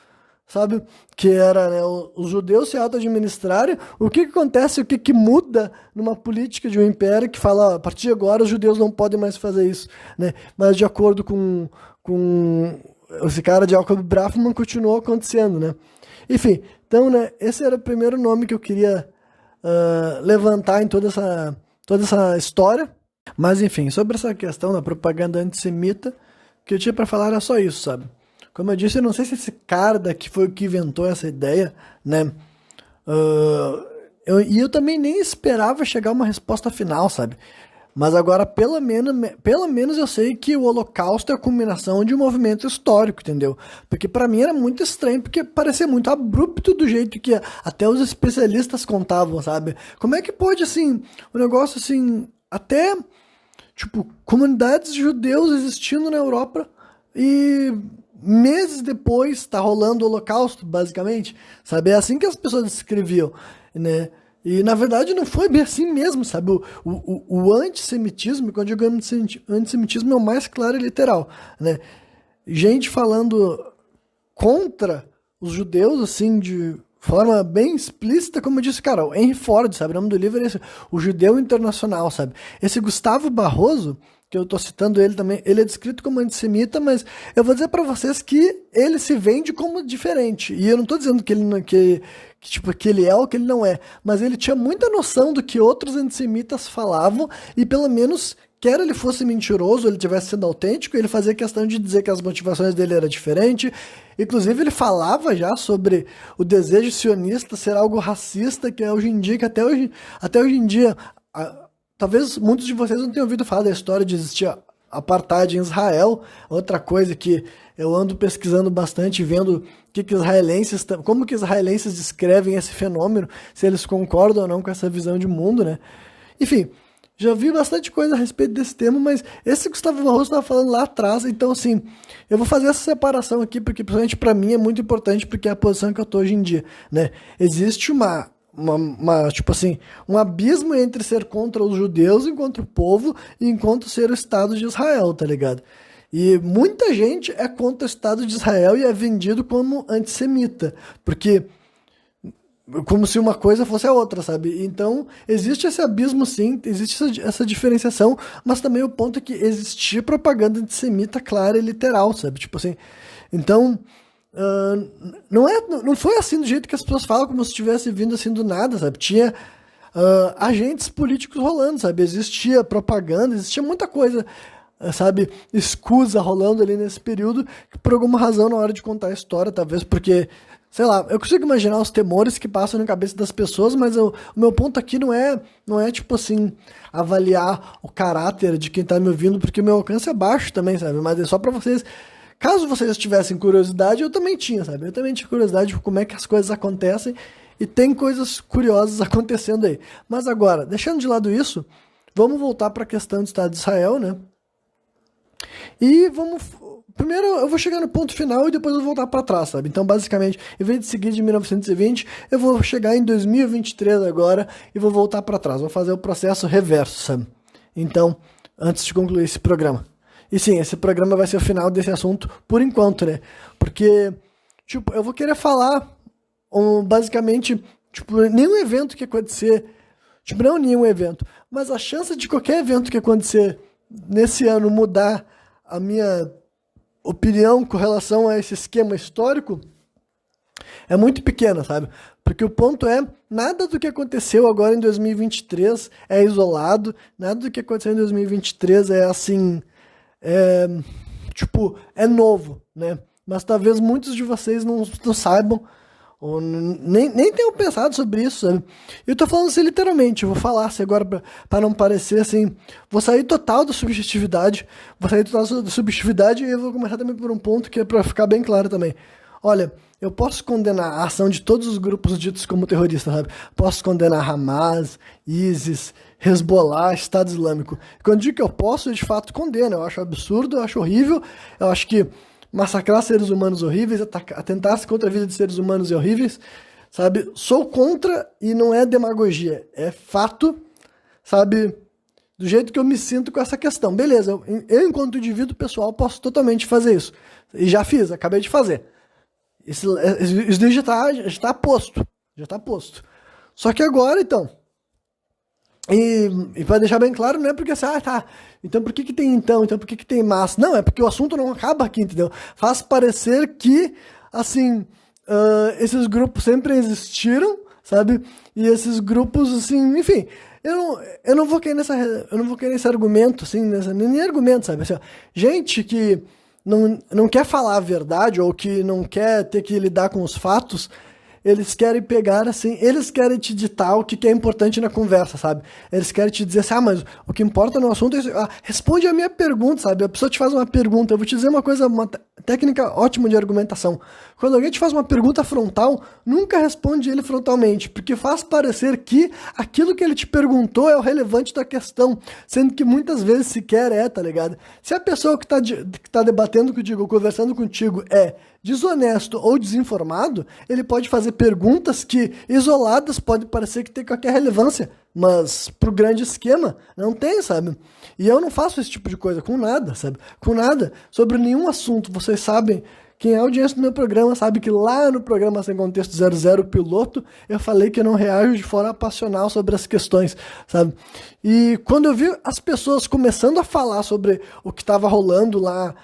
sabe, que era, né, os judeus se auto-administrarem, o que acontece, o que muda numa política de um império que fala, a partir de agora os judeus não podem mais fazer isso, né, mas de acordo com esse cara de Jacob Braffman continuou acontecendo, né. Enfim, então, né, esse era o primeiro nome que eu queria levantar em toda essa história, mas enfim, sobre essa questão da propaganda antissemita, o que eu tinha para falar era só isso, sabe. Como eu disse, eu não sei se esse cara daqui foi o que inventou essa ideia, né? Eu também nem esperava chegar a uma resposta final, sabe? Mas agora, pelo menos eu sei que o Holocausto é a culminação de um movimento histórico, entendeu? Porque pra mim era muito estranho, porque parecia muito abrupto do jeito que até os especialistas contavam, sabe? Como é que pode, assim, um negócio assim, até, tipo, comunidades de judeus existindo na Europa e... meses depois tá rolando o Holocausto, basicamente, sabe? É assim que as pessoas descreviam, né? E na verdade não foi bem assim mesmo, sabe? O antissemitismo, quando eu digo antissemitismo, é o mais claro e literal, né? Gente falando contra os judeus, assim, de forma bem explícita, como eu disse, cara, o Henry Ford, sabe? O nome do livro é esse, O Judeu Internacional, sabe? Esse Gustavo Barroso, que eu tô citando ele também, ele é descrito como antissemita, mas eu vou dizer pra vocês que ele se vende como diferente. E eu não tô dizendo que ele não, que ele é ou que ele não é, mas ele tinha muita noção do que outros antissemitas falavam e pelo menos, quer ele fosse mentiroso, ele tivesse sendo autêntico, ele fazia questão de dizer que as motivações dele eram diferentes. Inclusive ele falava já sobre o desejo sionista ser algo racista, que é hoje em dia, que até hoje em dia... Talvez muitos de vocês não tenham ouvido falar da história de existir apartheid em Israel. Outra coisa que eu ando pesquisando bastante, vendo como que israelenses descrevem esse fenômeno, se eles concordam ou não com essa visão de mundo, né? Enfim, já vi bastante coisa a respeito desse tema, mas esse Gustavo Barroso estava falando lá atrás, então assim, eu vou fazer essa separação aqui, porque principalmente para mim é muito importante, porque é a posição que eu tô hoje em dia, né? Existe tipo assim, um abismo entre ser contra os judeus enquanto o povo e enquanto ser o Estado de Israel, tá ligado? E muita gente é contra o Estado de Israel e é vendido como antissemita, porque como se uma coisa fosse a outra, sabe? Então, existe esse abismo sim, existe essa diferenciação, mas também o ponto é que existia propaganda antissemita clara e literal, sabe? Tipo assim, então, não foi assim do jeito que as pessoas falam, como se tivesse vindo assim do nada, sabe? Tinha agentes políticos rolando, sabe? Existia propaganda, existia muita coisa, sabe, escusa rolando ali nesse período, que por alguma razão na hora de contar a história, talvez porque, sei lá, eu consigo imaginar os temores que passam na cabeça das pessoas, mas o meu ponto aqui não é tipo assim, avaliar o caráter de quem tá me ouvindo, porque o meu alcance é baixo também, sabe, mas é só pra vocês, caso vocês tivessem curiosidade, eu também tinha, sabe, eu também tinha curiosidade de como é que as coisas acontecem, e tem coisas curiosas acontecendo aí. Mas agora, deixando de lado isso, vamos voltar pra questão do Estado de Israel, né? E vamos. Primeiro eu vou chegar no ponto final e depois eu vou voltar para trás, sabe? Então, basicamente, em vez de seguir de 1920, eu vou chegar em 2023 agora e vou voltar para trás. Vou fazer o processo reverso, sabe? Então, antes de concluir esse programa. E sim, esse programa vai ser o final desse assunto por enquanto, né? Porque, tipo, eu vou querer falar basicamente, tipo, nenhum evento que acontecer. Tipo, não nenhum evento, mas a chance de qualquer evento que acontecer nesse ano mudar a minha opinião com relação a esse esquema histórico é muito pequena, sabe? Porque o ponto é, nada do que aconteceu agora em 2023 é isolado, nada do que aconteceu em 2023 é assim, tipo, é novo, né? Mas talvez muitos de vocês não saibam, ou nem tenham pensado sobre isso, sabe? Eu tô falando assim literalmente, eu vou falar assim agora pra não parecer assim, vou sair total da subjetividade, e eu vou começar também por um ponto que é pra ficar bem claro também. Olha, eu posso condenar a ação de todos os grupos ditos como terroristas, sabe? Posso condenar Hamas, ISIS, Hezbollah, Estado Islâmico. Quando eu digo que eu posso, eu de fato condeno, eu acho absurdo, eu acho horrível, eu acho que massacrar seres humanos horríveis, atentar-se contra a vida de seres humanos horríveis, sabe? Sou contra e não é demagogia, é fato, sabe? Do jeito que eu me sinto com essa questão. Beleza, eu enquanto indivíduo pessoal posso totalmente fazer isso. E já fiz, acabei de fazer. Isso já está posto. Já está posto. Só que agora, então... E para deixar bem claro, não é porque assim, tá, então por que tem então por que tem massa? Não, é porque o assunto não acaba aqui, entendeu? Faz parecer que, assim, esses grupos sempre existiram, sabe? E esses grupos, assim, enfim, eu não vou cair nesse argumento, assim, nem argumento, sabe? Assim, ó, gente que não quer falar a verdade ou que não quer ter que lidar com os fatos, eles querem pegar assim, eles querem te ditar o que é importante na conversa, sabe? Eles querem te dizer assim, mas o que importa no assunto é responde a minha pergunta, sabe? A pessoa te faz uma pergunta, eu vou te dizer uma coisa, uma técnica ótima de argumentação. Quando alguém te faz uma pergunta frontal, nunca responde ele frontalmente, porque faz parecer que aquilo que ele te perguntou é o relevante da questão, sendo que muitas vezes sequer é, tá ligado? Se a pessoa que tá debatendo contigo, ou conversando contigo é desonesto ou desinformado, ele pode fazer perguntas que, isoladas, pode parecer que tem qualquer relevância, mas pro grande esquema, não tem, sabe? E eu não faço esse tipo de coisa com nada, sabe? Com nada, sobre nenhum assunto. Vocês sabem, quem é audiência do meu programa sabe que lá no programa Sem Contexto 00 Piloto, eu falei que eu não reajo de forma passional sobre as questões, sabe? E quando eu vi as pessoas começando a falar sobre o que estava rolando lá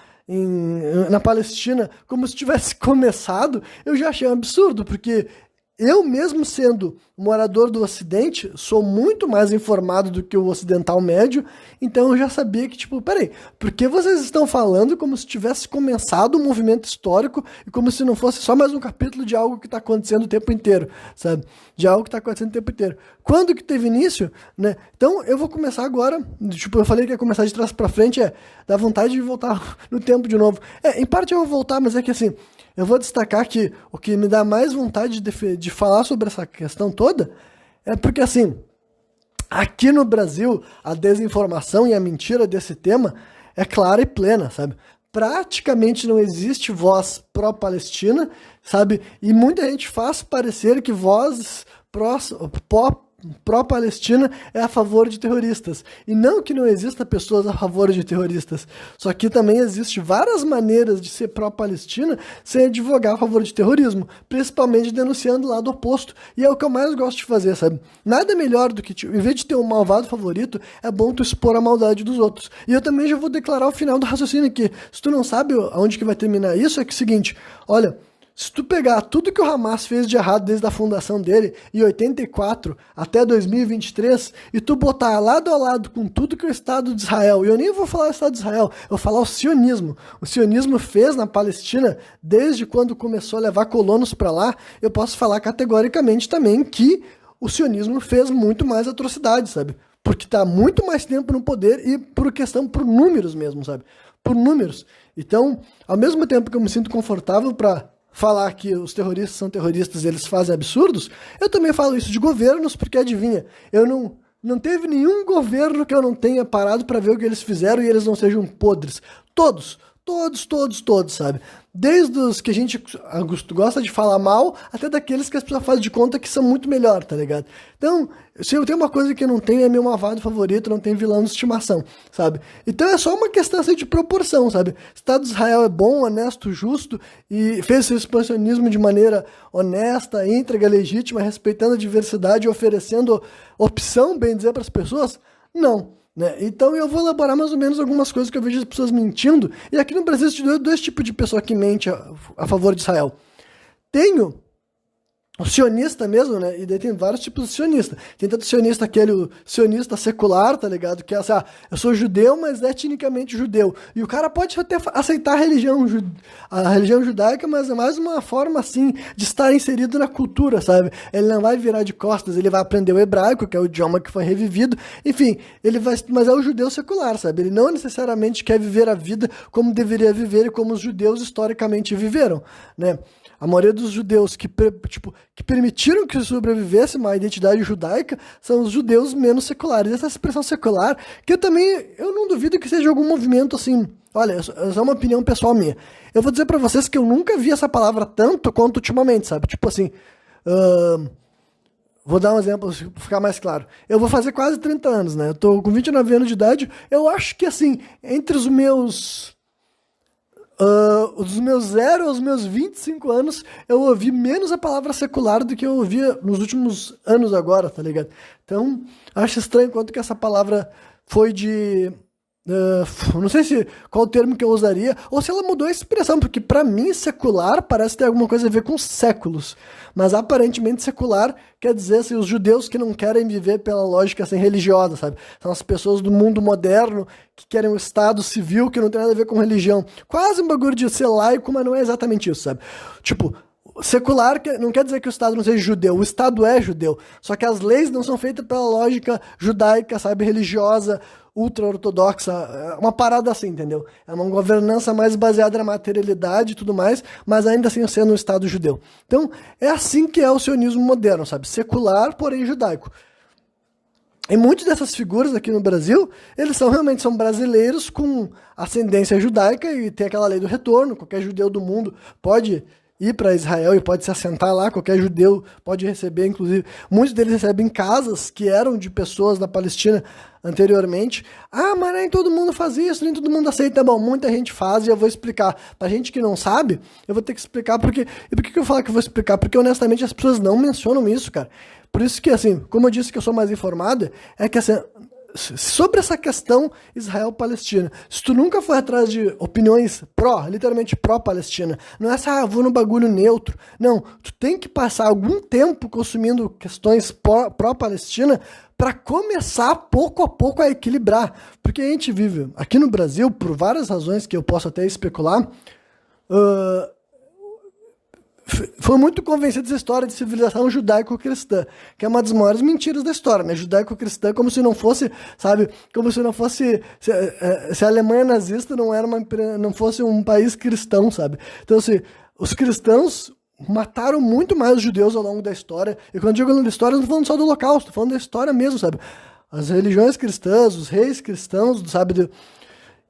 na Palestina, como se tivesse começado, eu já achei um absurdo, porque eu mesmo sendo morador do Ocidente, sou muito mais informado do que o ocidental médio, então eu já sabia que, tipo, peraí, por que vocês estão falando como se tivesse começado um movimento histórico e como se não fosse só mais um capítulo de algo que está acontecendo o tempo inteiro, sabe? De algo que está acontecendo o tempo inteiro. Quando que teve início, né? Então eu vou começar agora, tipo, eu falei que ia começar de trás para frente, dá vontade de voltar no tempo de novo. Em parte eu vou voltar, mas é que assim, eu vou destacar que o que me dá mais vontade de falar sobre essa questão toda é porque, assim, Aqui no Brasil, a desinformação e a mentira desse tema é clara e plena, sabe? Praticamente não existe voz pró-Palestina, sabe? E muita gente faz parecer que voz pró-Palestina é a favor de terroristas. E não que não exista pessoas a favor de terroristas. Só que também existe várias maneiras de ser pró-Palestina sem advogar a favor de terrorismo, principalmente denunciando o lado oposto. E é o que eu mais gosto de fazer, sabe? Nada melhor do que, em vez de ter um malvado favorito, é bom tu expor a maldade dos outros. E eu também já vou declarar o final do raciocínio aqui. Se tu não sabe aonde que vai terminar isso, é que é o seguinte, olha... Se tu pegar tudo que o Hamas fez de errado desde a fundação dele, em 84 até 2023, e tu botar lado a lado com tudo que o Estado de Israel, e eu nem vou falar o Estado de Israel, eu vou falar o sionismo fez na Palestina, desde quando começou a levar colonos para lá, eu posso falar categoricamente também que o sionismo fez muito mais atrocidades, sabe? Porque tá muito mais tempo no poder e por números mesmo, sabe? Por números. Então, ao mesmo tempo que eu me sinto confortável para falar que os terroristas são terroristas e eles fazem absurdos, eu também falo isso de governos, porque adivinha, não teve nenhum governo que eu não tenha parado para ver o que eles fizeram e eles não sejam podres. Todos, sabe? Desde os que a gente gosta de falar mal, até daqueles que as pessoas fazem de conta que são muito melhor, tá ligado? Então, se eu tenho uma coisa que eu não tenho, é meu malvado favorito, não tem vilão de estimação, sabe? Então é só uma questão assim, de proporção, sabe? O Estado de Israel é bom, honesto, justo, e fez seu expansionismo de maneira honesta, íntegra, legítima, respeitando a diversidade e oferecendo opção, bem dizer, para as pessoas? Não. Né? Então eu vou elaborar mais ou menos algumas coisas que eu vejo as pessoas mentindo. E aqui no Brasil existe dois tipos de pessoa que mente a favor de Israel. Tenho o sionista mesmo, né? E daí tem vários tipos de sionista. Tem tanto sionista, aquele sionista secular, tá ligado? Que é assim, eu sou judeu, mas etnicamente judeu. E o cara pode até aceitar a religião judaica, mas é mais uma forma, assim, de estar inserido na cultura, sabe? Ele não vai virar de costas, ele vai aprender o hebraico, que é o idioma que foi revivido. Enfim, mas é o judeu secular, sabe? Ele não necessariamente quer viver a vida como deveria viver e como os judeus historicamente viveram, né? A maioria dos judeus que permitiram que sobrevivesse uma identidade judaica são os judeus menos seculares. Essa expressão secular, que eu não duvido que seja algum movimento assim. Olha, essa é uma opinião pessoal minha. Eu vou dizer pra vocês que eu nunca vi essa palavra tanto quanto ultimamente, sabe? Tipo assim, vou dar um exemplo pra ficar mais claro. Eu vou fazer quase 30 anos, né? Eu tô com 29 anos de idade. Eu acho que assim, entre os meus 0 aos meus 25 anos, eu ouvi menos a palavra secular do que eu ouvia nos últimos anos agora, tá ligado? Então, acho estranho quanto que essa palavra foi de... não sei qual o termo que eu usaria, ou se ela mudou a expressão, porque pra mim secular parece ter alguma coisa a ver com séculos, mas aparentemente secular quer dizer assim, os judeus que não querem viver pela lógica assim, religiosa, sabe? São as pessoas do mundo moderno que querem um estado civil que não tem nada a ver com religião. Quase um bagulho de ser laico, mas não é exatamente isso, sabe? Tipo, secular não quer dizer que o Estado não seja judeu, o Estado é judeu, só que as leis não são feitas pela lógica judaica, sabe, religiosa, ultra-ortodoxa, uma parada assim, entendeu? É uma governança mais baseada na materialidade e tudo mais, mas ainda assim sendo um Estado judeu. Então, é assim que é o sionismo moderno, sabe? Secular, porém judaico. E muitas dessas figuras aqui no Brasil, eles realmente são brasileiros com ascendência judaica e tem aquela lei do retorno, qualquer judeu do mundo pode ir para Israel e pode se assentar lá, qualquer judeu pode receber, inclusive, muitos deles recebem casas que eram de pessoas da Palestina anteriormente. Mas nem todo mundo faz isso, nem todo mundo aceita. Bom, muita gente faz e eu vou explicar. Pra gente que não sabe, eu vou ter que explicar porque... E por que eu falo que eu vou explicar? Porque, honestamente, as pessoas não mencionam isso, cara. Por isso que, assim, como eu disse que eu sou mais informado, é que, assim, sobre essa questão Israel-Palestina, se tu nunca foi atrás de opiniões literalmente pró-Palestina, não é assim, vou no bagulho neutro. Não, tu tem que passar algum tempo consumindo questões pró-Palestina para começar pouco a pouco a equilibrar. Porque a gente vive aqui no Brasil, por várias razões que eu posso até especular, foi muito convencido dessa história de civilização judaico-cristã, que é uma das maiores mentiras da história, né? Judaico-cristã como se não fosse, sabe, como se não fosse, se a Alemanha nazista não fosse um país cristão, sabe? Então, assim, os cristãos mataram muito mais os judeus ao longo da história, e quando eu digo ao longo da história, eu não tô falando só do Holocausto, tô falando da história mesmo, sabe? as religiões cristãs, os reis cristãos, sabe,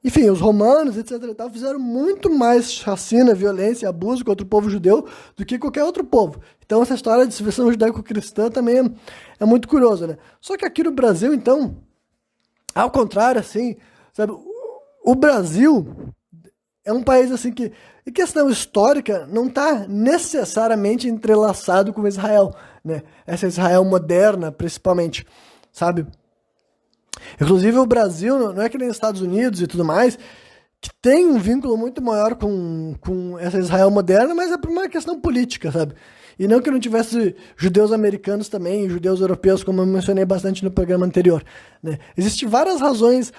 enfim, os romanos, etc. e tal, fizeram muito mais chacina, violência e abuso contra o povo judeu do que qualquer outro povo. Então essa história de civilização judaico-cristã também é muito curiosa, né? Só que aqui no Brasil, então, ao contrário, assim, sabe, o Brasil é um país assim que, em questão histórica, não está necessariamente entrelaçado com Israel, né? Essa Israel moderna, principalmente, sabe? Inclusive o Brasil, não é que nem os Estados Unidos e tudo mais, que tem um vínculo muito maior com essa Israel moderna, mas é por uma questão política, sabe? E não que não tivesse judeus americanos também, judeus europeus, como eu mencionei bastante no programa anterior, né? Existem várias razões,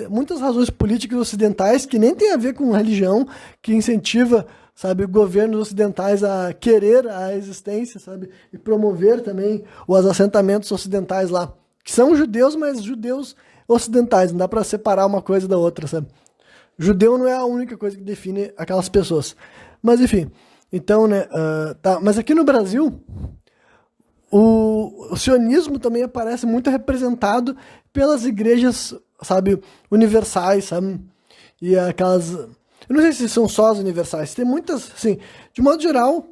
muitas razões políticas ocidentais que nem tem a ver com religião, que incentiva, sabe, governos ocidentais a querer a existência, sabe, e promover também os assentamentos ocidentais lá, que são judeus, mas judeus ocidentais, não dá para separar uma coisa da outra, sabe? Judeu não é a única coisa que define aquelas pessoas. Mas enfim, então, né, tá. Mas aqui no Brasil, o sionismo também aparece muito representado pelas igrejas, sabe, universais, sabe? E aquelas... Eu não sei se são só as universais, tem muitas, assim, de modo geral,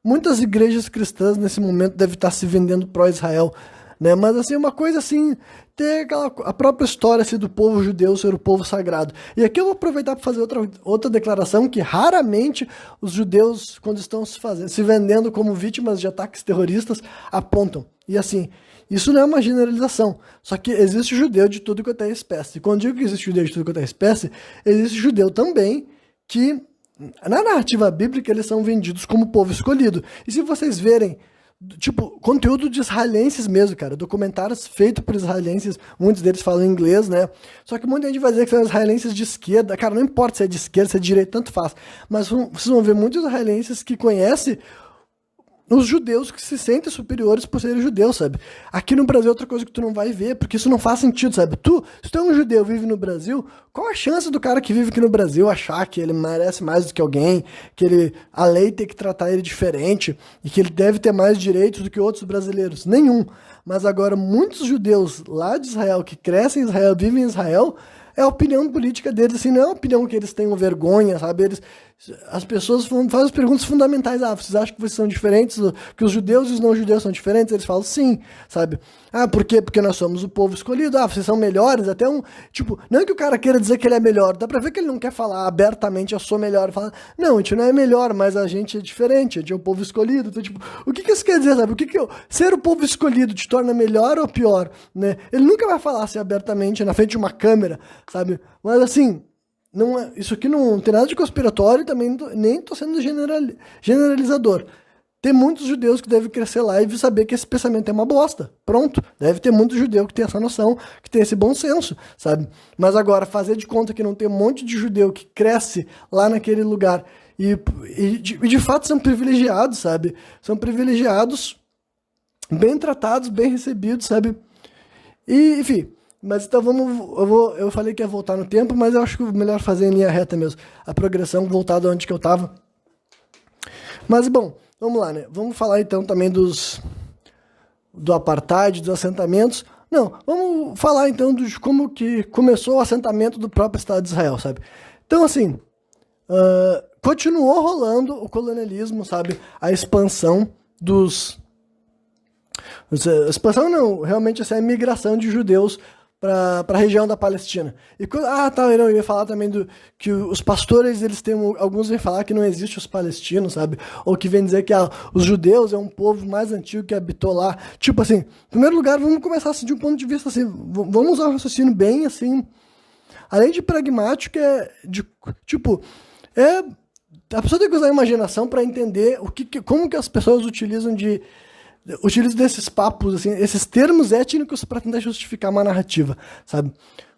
muitas igrejas cristãs nesse momento devem estar se vendendo pró-Israel, né? Mas assim, uma coisa assim, ter a própria história assim, do povo judeu ser o povo sagrado. E aqui eu vou aproveitar para fazer outra declaração que raramente os judeus, quando estão se vendendo como vítimas de ataques terroristas, apontam. E assim, isso não é uma generalização, só que existe judeu de tudo quanto é espécie. E quando digo que existe judeu de tudo quanto é espécie, existe judeu também que, na narrativa bíblica, eles são vendidos como povo escolhido. E se vocês verem, tipo, conteúdo de israelenses mesmo, cara, documentários feitos por israelenses, muitos deles falam inglês, né? Só que muita gente vai dizer que são israelenses de esquerda. Cara, não importa se é de esquerda, se é de direita, tanto faz. Mas vocês vão ver muitos israelenses que conhecem os judeus que se sentem superiores por serem judeus, sabe? Aqui no Brasil é outra coisa que tu não vai ver, porque isso não faz sentido, sabe? Se tu é um judeu e vive no Brasil, qual a chance do cara que vive aqui no Brasil achar que ele merece mais do que alguém, que a lei tem que tratar ele diferente e que ele deve ter mais direitos do que outros brasileiros? Nenhum. Mas agora, muitos judeus lá de Israel, que crescem em Israel, vivem em Israel, é a opinião política deles, assim, não é uma opinião que eles tenham vergonha, sabe? As pessoas fazem as perguntas fundamentais. Vocês acham que vocês são diferentes? Que os judeus e os não-judeus são diferentes? Eles falam sim, sabe? Por quê? Porque nós somos o povo escolhido. Vocês são melhores? Até tipo, não é que o cara queira dizer que ele é melhor, dá pra ver que ele não quer falar abertamente, eu sou melhor. Fala, não, a gente não é melhor, mas a gente é diferente, a gente é o povo escolhido. Então, tipo, o que isso quer dizer, sabe? Ser o povo escolhido te torna melhor ou pior, né? Ele nunca vai falar assim abertamente na frente de uma câmera, sabe? Mas assim, isso aqui não tem nada de conspiratório, também nem tô sendo generalizador. Tem muitos judeus que devem crescer lá e saber que esse pensamento é uma bosta. Pronto. Deve ter muito judeu que tem essa noção, que tem esse bom senso, sabe? Mas agora, fazer de conta que não tem um monte de judeu que cresce lá naquele lugar e de fato são privilegiados, sabe? São privilegiados, bem tratados, bem recebidos, sabe? E, enfim... Mas então eu falei que ia voltar no tempo, mas eu acho que é melhor fazer em linha reta mesmo. A progressão voltada onde que eu tava. Mas bom, vamos lá, né? Vamos falar então também do apartheid, dos assentamentos. Não, vamos falar então de como que começou o assentamento do próprio Estado de Israel, sabe? Então assim, continuou rolando o colonialismo, sabe? A expansão expansão não, realmente essa é a imigração de judeus para a região da Palestina. Eu ia falar também que os pastores, alguns vêm falar que não existe os palestinos, sabe? Ou que vêm dizer que os judeus é um povo mais antigo que habitou lá. Tipo assim, em primeiro lugar, vamos começar assim, de um ponto de vista assim, vamos usar o raciocínio bem assim, além de pragmático, a pessoa tem que usar a imaginação para entender como que as pessoas utilizam desses papos, assim, esses termos étnicos para tentar justificar uma narrativa, sabe?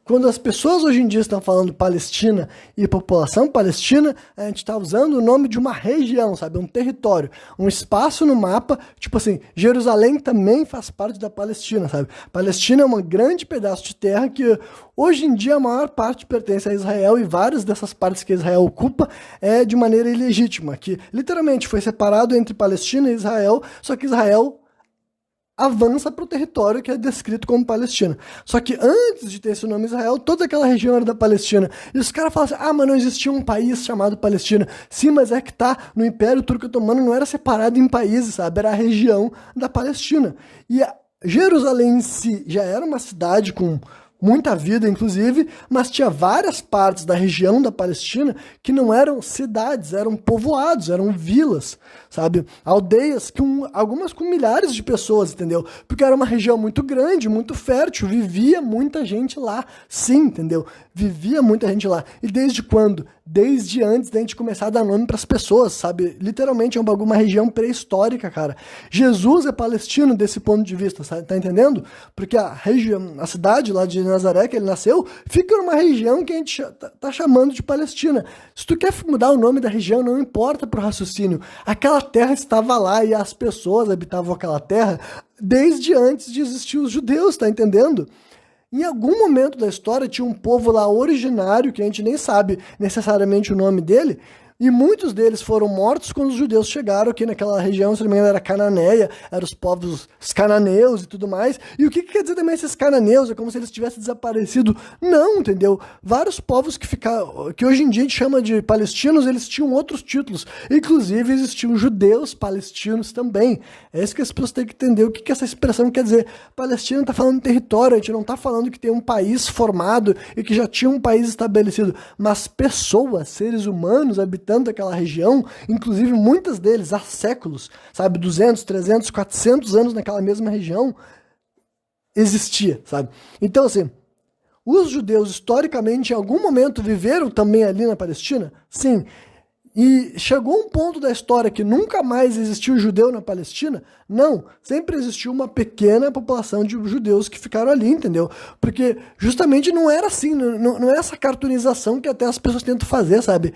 Quando as pessoas hoje em dia estão falando Palestina e população palestina, a gente está usando o nome de uma região, sabe? Um território, um espaço no mapa, tipo assim, Jerusalém também faz parte da Palestina, sabe? Palestina é um grande pedaço de terra que hoje em dia a maior parte pertence a Israel e várias dessas partes que Israel ocupa é de maneira ilegítima, que literalmente foi separado entre Palestina e Israel, só que Israel avança para o território que é descrito como Palestina. Só que antes de ter esse nome Israel, toda aquela região era da Palestina. E os caras falam assim, mas não existia um país chamado Palestina. Sim, mas é que no Império Turco Otomano não era separado em países, sabe? Era a região da Palestina. E Jerusalém em si já era uma cidade com muita vida, inclusive, mas tinha várias partes da região da Palestina que não eram cidades, eram povoados, eram vilas, sabe? Aldeias, algumas com milhares de pessoas, entendeu? Porque era uma região muito grande, muito fértil, vivia muita gente lá, sim, entendeu? Vivia muita gente lá. E desde quando? Desde antes da gente começar a dar nome para as pessoas, sabe? Literalmente é uma região pré-histórica, cara. Jesus é palestino desse ponto de vista, sabe? Tá entendendo? Porque a cidade lá de Nazaré, que ele nasceu, fica numa região que a gente tá chamando de Palestina. Se tu quer mudar o nome da região, não importa pro raciocínio. Aquela terra estava lá e as pessoas habitavam aquela terra desde antes de existir os judeus, tá entendendo? Em algum momento da história tinha um povo lá originário, que a gente nem sabe necessariamente o nome dele, e muitos deles foram mortos quando os judeus chegaram aqui naquela região, se não me engano era Cananeia, eram os povos os cananeus e tudo mais. E o que quer dizer também esses cananeus? É como se eles tivessem desaparecido. Não, entendeu? Vários povos que hoje em dia a gente chama de palestinos, eles tinham outros títulos. Inclusive existiam judeus palestinos também. É isso que as pessoas têm que entender. O que essa expressão quer dizer? Palestina está falando de território, a gente não está falando que tem um país formado e que já tinha um país estabelecido. Mas pessoas, seres humanos habitando daquela região, inclusive muitas deles há séculos, sabe, 200, 300, 400 anos naquela mesma região, existia, sabe? Então, assim, os judeus historicamente em algum momento viveram também ali na Palestina? Sim. E chegou um ponto da história que nunca mais existiu judeu na Palestina? Não, sempre existiu uma pequena população de judeus que ficaram ali, entendeu? Porque justamente não era assim, não é essa cartoonização que até as pessoas tentam fazer, sabe?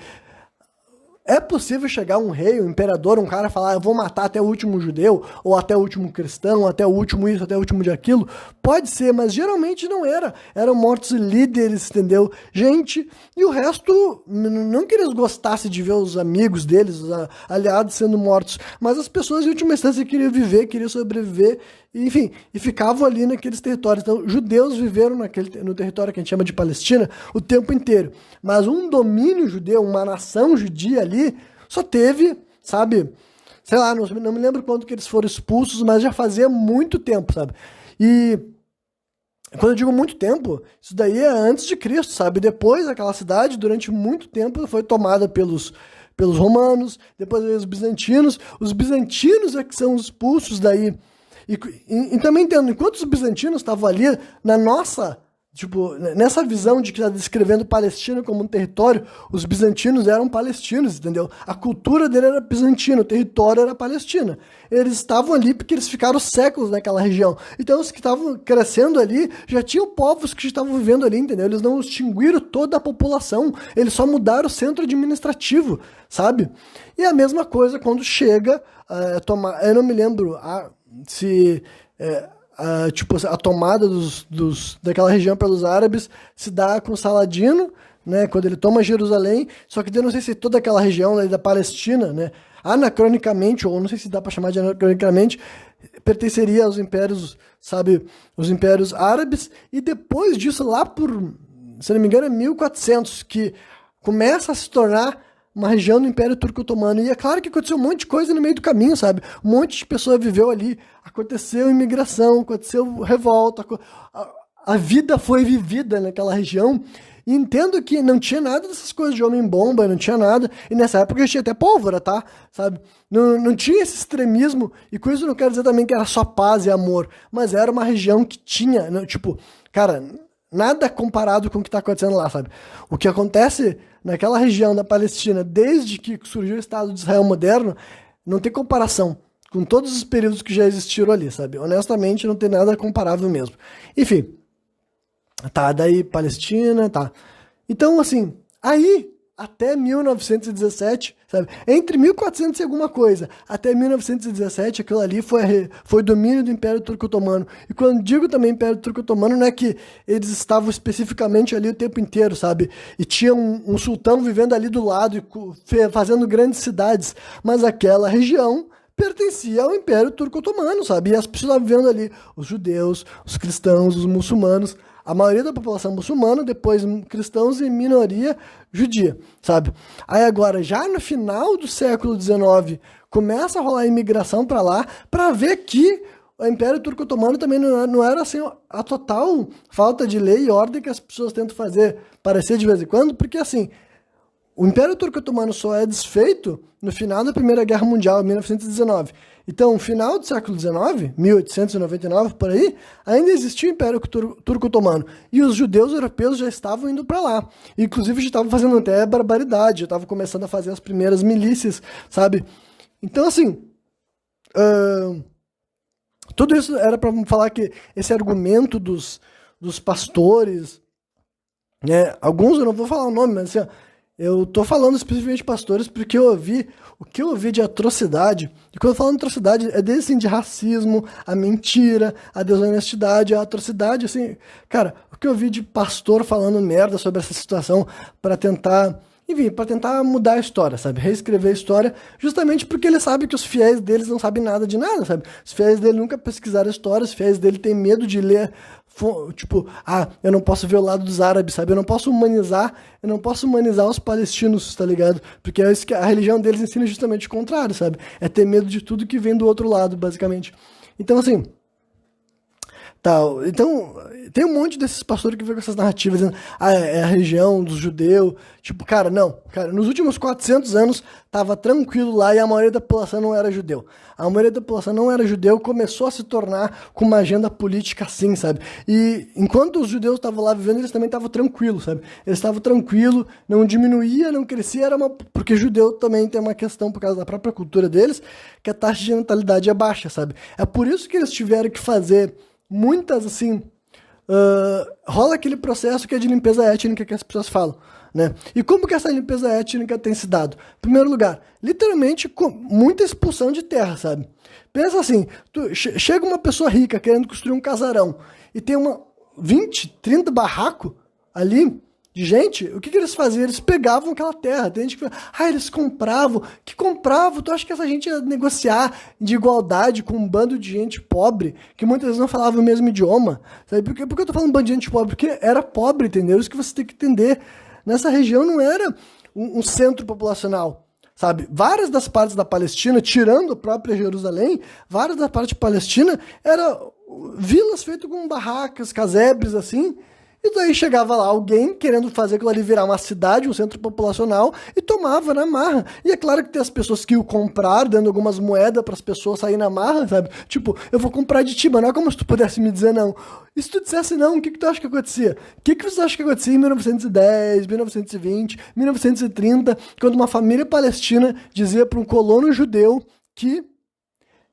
É possível chegar um rei, um imperador, um cara falar, eu vou matar até o último judeu, ou até o último cristão, até o último isso, até o último de aquilo? Pode ser, mas geralmente não era. Eram mortos líderes, entendeu? Gente, e o resto, não que eles gostassem de ver os amigos deles, os aliados sendo mortos, mas as pessoas em última instância queriam viver, queriam sobreviver, enfim, e ficavam ali naqueles territórios. Então, judeus viveram no território que a gente chama de Palestina o tempo inteiro. Mas um domínio judeu, uma nação judia ali, só teve, sabe, sei lá, não me lembro quando que eles foram expulsos, mas já fazia muito tempo, sabe? E quando eu digo muito tempo, isso daí é antes de Cristo, sabe? Depois aquela cidade, durante muito tempo, foi tomada pelos romanos, depois veio os bizantinos é que são expulsos daí. E também entendo, enquanto os bizantinos estavam ali, nessa visão de que está descrevendo Palestina como um território, os bizantinos eram palestinos, entendeu? A cultura dele era bizantina, o território era Palestina. Eles estavam ali porque eles ficaram séculos naquela região. Então os que estavam crescendo ali, já tinham povos que estavam vivendo ali, entendeu? Eles não extinguiram toda a população, eles só mudaram o centro administrativo, sabe? E a mesma coisa quando chega eu não me lembro se a tomada daquela região pelos árabes se dá com Saladino, né, quando ele toma Jerusalém, só que eu não sei se toda aquela região da Palestina, né, anacronicamente, ou não sei se dá para chamar de anacronicamente, pertenceria aos impérios, sabe, os impérios árabes, e depois disso, lá por, se não me engano, é 1400, que começa a se tornar uma região do Império Turco Otomano. E é claro que aconteceu um monte de coisa no meio do caminho, sabe? Um monte de pessoa viveu ali, aconteceu imigração, aconteceu revolta, a vida foi vivida naquela região. E entendo que não tinha nada dessas coisas de homem-bomba, não tinha nada. E nessa época tinha até pólvora, tá? Sabe? Não tinha esse extremismo. E com isso não quero dizer também que era só paz e amor. Mas era uma região que tinha, cara, nada comparado com o que está acontecendo lá, sabe? O que acontece naquela região da Palestina, desde que surgiu o Estado de Israel moderno, não tem comparação com todos os períodos que já existiram ali, sabe? Honestamente, não tem nada comparável mesmo. Enfim, tá, daí Palestina, tá. Então, assim, aí, até 1917, sabe? Entre 1400 e alguma coisa, até 1917, aquilo ali foi domínio do Império Turco Otomano. E quando digo também Império Turco Otomano, não é que eles estavam especificamente ali o tempo inteiro, sabe? E tinha um sultão vivendo ali do lado, fazendo grandes cidades, mas aquela região pertencia ao Império Turco-Otomano, sabe? E as pessoas estavam vivendo ali, os judeus, os cristãos, os muçulmanos, a maioria da população muçulmana, depois cristãos e minoria judia, sabe? Aí agora, já no final do século XIX, começa a rolar imigração para lá, para ver que o Império Turco-Otomano também não era assim a total falta de lei e ordem que as pessoas tentam fazer parecer de vez em quando, porque assim, o Império Turco-Otomano só é desfeito no final da Primeira Guerra Mundial, em 1919. Então, no final do século XIX, 1899, por aí, ainda existia o Império Turco-Otomano. E os judeus europeus já estavam indo para lá. Inclusive, já estavam fazendo até barbaridade, já estavam começando a fazer as primeiras milícias, sabe? Então, assim, tudo isso era para falar que esse argumento dos pastores, né? Alguns eu não vou falar o nome, mas assim, eu tô falando especificamente de pastores porque o que eu ouvi de atrocidade, e quando eu falo de atrocidade, é desde assim, de racismo, a mentira, a desonestidade, a atrocidade, assim, cara, o que eu ouvi de pastor falando merda sobre essa situação para tentar, enfim, para tentar mudar a história, sabe, reescrever a história, justamente porque ele sabe que os fiéis deles não sabem nada de nada, sabe, os fiéis dele nunca pesquisaram a história, os fiéis dele têm medo de ler, tipo, eu não posso ver o lado dos árabes, sabe? Eu não posso humanizar os palestinos, tá ligado? Porque é isso que a religião deles ensina justamente o contrário, sabe? É ter medo de tudo que vem do outro lado, basicamente. Então, assim, tal. Então, tem um monte desses pastores que vêm com essas narrativas dizendo, é a religião dos judeus. Tipo, cara, não. Cara, nos últimos 400 anos tava tranquilo lá e a maioria da população não era judeu. A maioria da população não era judeu, começou a se tornar com uma agenda política assim, sabe? E enquanto os judeus estavam lá vivendo, eles também estavam tranquilos, sabe? Eles estavam tranquilos, não diminuía, não crescia, porque judeu também tem uma questão por causa da própria cultura deles, que a taxa de natalidade é baixa, sabe? É por isso que eles tiveram que fazer muitas, assim, rola aquele processo que é de limpeza étnica que as pessoas falam, né? E como que essa limpeza étnica tem se dado? Em primeiro lugar, literalmente com muita expulsão de terra, sabe? Pensa assim, chega uma pessoa rica querendo construir um casarão e tem 20, 30 barracos ali de gente, o que eles faziam? Eles pegavam aquela terra, tem gente que fala, eles compravam, tu acha que essa gente ia negociar de igualdade com um bando de gente pobre, que muitas vezes não falava o mesmo idioma, sabe? Por que eu tô falando um bando de gente pobre? Porque era pobre, entendeu? Isso que você tem que entender, nessa região não era um centro populacional, sabe? Várias das partes da Palestina, tirando a própria Jerusalém, várias da parte palestina eram vilas feitas com barracas, casebres, assim. E daí chegava lá alguém querendo fazer aquilo ali virar uma cidade, um centro populacional, e tomava na marra. E é claro que tem as pessoas que o compraram, dando algumas moedas para as pessoas saírem na marra, sabe? Tipo, eu vou comprar de ti, mas não é como se tu pudesse me dizer não. E se tu dissesse não, o que tu acha que acontecia? O que você acha que acontecia em 1910, 1920, 1930, quando uma família palestina dizia para um colono judeu que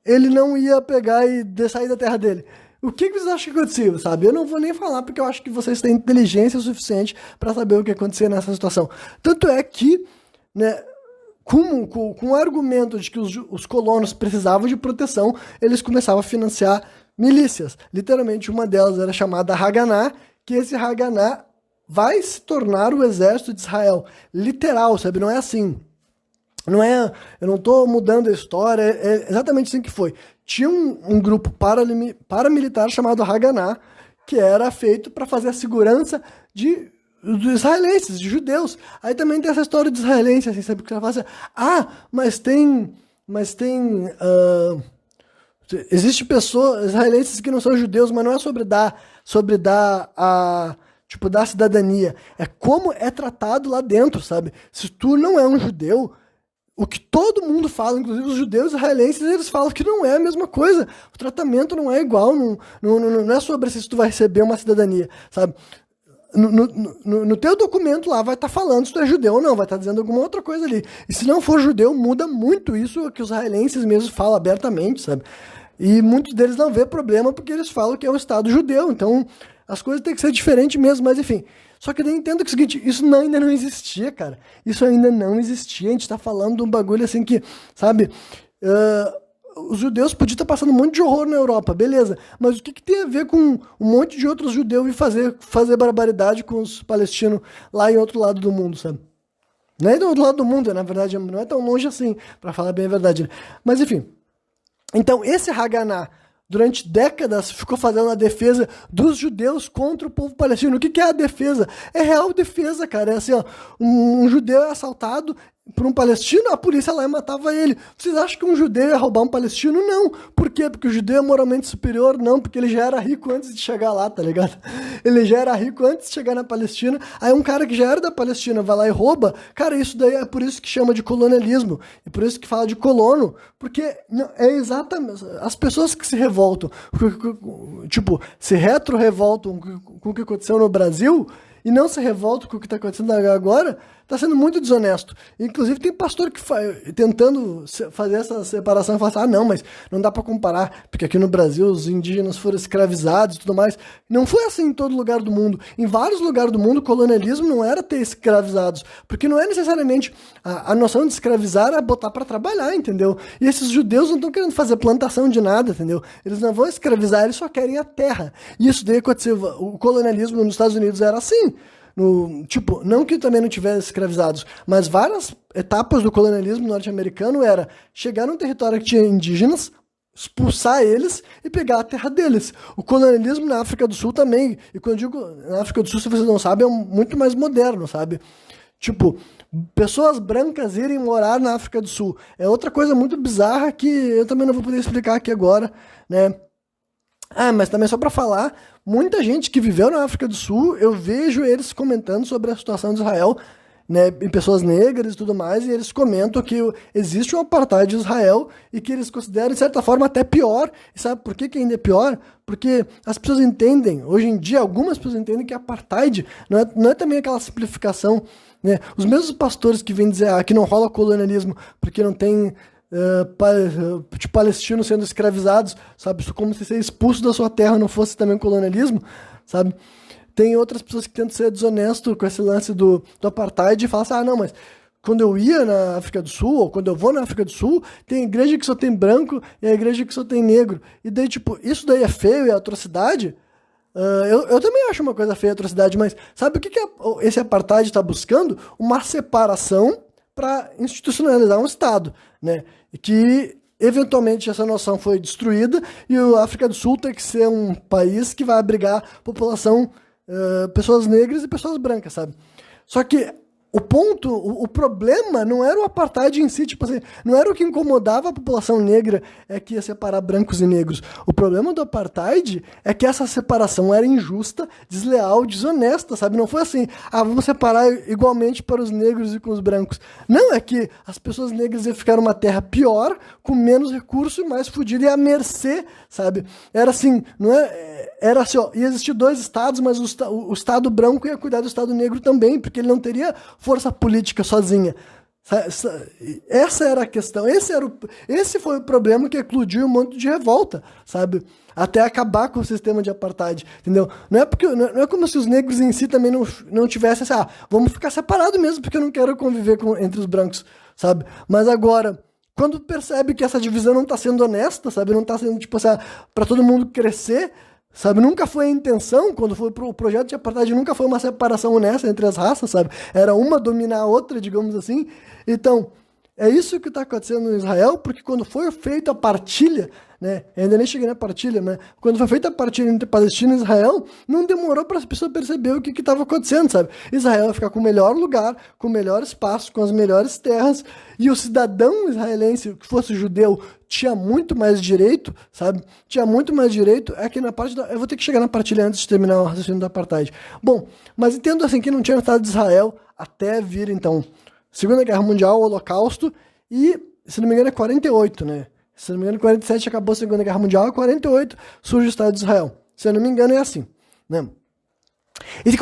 ele não ia pegar e sair da terra dele? O que vocês acham que aconteceu, sabe? Eu não vou nem falar porque eu acho que vocês têm inteligência suficiente para saber o que aconteceu nessa situação. Tanto é que, né, com o argumento de que os colonos precisavam de proteção, eles começavam a financiar milícias. Literalmente, uma delas era chamada Haganá, que esse Haganá vai se tornar o exército de Israel. Literal, sabe? Não é assim. Eu não tô mudando a história, é exatamente assim que foi. Tinha um grupo paramilitar chamado Haganá, que era feito para fazer a segurança dos israelenses, de judeus. Aí também tem essa história de israelenses, assim, sabe? Que você fala assim, existe pessoas israelenses que não são judeus, mas não é sobre dar dar cidadania. É como é tratado lá dentro, sabe? Se tu não é um judeu, o que todo mundo fala, inclusive os judeus israelenses, eles falam que não é a mesma coisa. O tratamento não é igual, não é sobre se tu vai receber uma cidadania, sabe? No teu documento lá vai estar falando se tu é judeu ou não, vai estar dizendo alguma outra coisa ali. E se não for judeu, muda muito isso que os israelenses mesmos falam abertamente, sabe? E muitos deles não vê problema porque eles falam que é um Estado judeu, então as coisas têm que ser diferentes mesmo, mas enfim. Só que daí entendo que é o seguinte, isso ainda não existia, cara. Isso ainda não existia. A gente tá falando de um bagulho assim que, sabe, os judeus podiam estar passando um monte de horror na Europa, beleza. Mas o que tem a ver com um monte de outros judeus e fazer barbaridade com os palestinos lá em outro lado do mundo, sabe? Não é do outro lado do mundo, na verdade, não é tão longe assim, pra falar bem a verdade. Né? Mas enfim. Então, esse Haganah, durante décadas, ficou fazendo a defesa dos judeus contra o povo palestino. O que é a defesa? É real defesa, cara. É assim, ó, um judeu é assaltado por um palestino, a polícia lá matava ele. Vocês acham que um judeu ia roubar um palestino? Não. Por quê? Porque o judeu é moralmente superior? Não, porque ele já era rico antes de chegar lá, tá ligado? Ele já era rico antes de chegar na Palestina. Aí um cara que já era da Palestina vai lá e rouba. Cara, isso daí é por isso que chama de colonialismo. E por isso que fala de colono. Porque é exatamente... As pessoas que se revoltam, tipo, se retro-revoltam com o que aconteceu no Brasil e não se revoltam com o que está acontecendo agora, está sendo muito desonesto. Inclusive, tem pastor que tentando fazer essa separação e fala assim, não, mas não dá para comparar, porque aqui no Brasil os indígenas foram escravizados e tudo mais. Não foi assim em todo lugar do mundo. Em vários lugares do mundo, o colonialismo não era ter escravizados, porque não é necessariamente a noção de escravizar é botar para trabalhar, entendeu? E esses judeus não estão querendo fazer plantação de nada, entendeu? Eles não vão escravizar, eles só querem a terra. E isso daí aconteceu, o colonialismo nos Estados Unidos era assim. Tipo, não que também não tivesse escravizados, mas várias etapas do colonialismo norte-americano era chegar num território que tinha indígenas, expulsar eles e pegar a terra deles. O colonialismo na África do Sul também, e quando eu digo na África do Sul, se vocês não sabem, é muito mais moderno, sabe? Tipo, pessoas brancas irem morar na África do Sul. É outra coisa muito bizarra que eu também não vou poder explicar aqui agora, né? Mas também só para falar, muita gente que viveu na África do Sul, eu vejo eles comentando sobre a situação de Israel, né, em pessoas negras e tudo mais, e eles comentam que existe um apartheid de Israel e que eles consideram, de certa forma, até pior. E sabe por que ainda é pior? Porque as pessoas entendem, hoje em dia, algumas pessoas entendem que apartheid não é também aquela simplificação, né? Os mesmos pastores que vêm dizer que não rola colonialismo porque não tem... de palestinos sendo escravizados, sabe? Isso como se ser expulso da sua terra não fosse também colonialismo, sabe? Tem outras pessoas que tentam ser desonesto com esse lance do apartheid e falam assim, não, mas quando eu ia na África do Sul, ou quando eu vou na África do Sul, tem igreja que só tem branco e a igreja que só tem negro. E daí, tipo, isso daí é feio, é atrocidade? Eu também acho uma coisa feia, atrocidade, mas sabe o que esse apartheid está buscando? Uma separação para institucionalizar um Estado, né? E que, eventualmente, essa noção foi destruída e a África do Sul tem que ser um país que vai abrigar população, pessoas negras e pessoas brancas, sabe? Só que o problema não era o apartheid em si, tipo assim, não era o que incomodava a população negra que ia separar brancos e negros. O problema do apartheid é que essa separação era injusta, desleal, desonesta, sabe? Não foi assim, vamos separar igualmente para os negros e com os brancos. Não, é que as pessoas negras iam ficar numa terra pior, com menos recurso e mais fodida e à mercê, sabe? Era assim, não é... Era assim, ia existir dois estados, mas o estado branco ia cuidar do estado negro também, porque ele não teria força política sozinha. Essa era a questão. Esse foi o problema que eclodiu um monte de revolta, sabe? Até acabar com o sistema de apartheid, entendeu? Não é como se os negros em si também não tivessem assim, vamos ficar separados mesmo, porque eu não quero conviver entre os brancos, sabe? Mas agora, quando percebe que essa divisão não está sendo honesta, sabe? Não está sendo, tipo assim, para todo mundo crescer, sabe, nunca foi a intenção, quando foi o projeto de apartheid, nunca foi uma separação honesta entre as raças, sabe? Era uma dominar a outra, digamos assim. Então, é isso que está acontecendo em Israel, porque quando foi feita a partilha, né? Eu ainda nem cheguei na partilha, né? Quando foi feita a partilha entre Palestina e Israel, não demorou para as pessoas perceberem o que estava acontecendo, sabe? Israel ia ficar com o melhor lugar, com o melhor espaço, com as melhores terras, e o cidadão israelense, que fosse judeu, tinha muito mais direito, sabe? Tinha muito mais direito. É que na parte eu vou ter que chegar na partilha antes de terminar o raciocínio do apartheid. Bom, mas entendo assim que não tinha o Estado de Israel até vir, então, Segunda Guerra Mundial, o Holocausto, e, se não me engano, é 48, né? Se não me engano, em 47 acabou a Segunda Guerra Mundial, em 48 surge o Estado de Israel. Se eu não me engano, é assim, né? E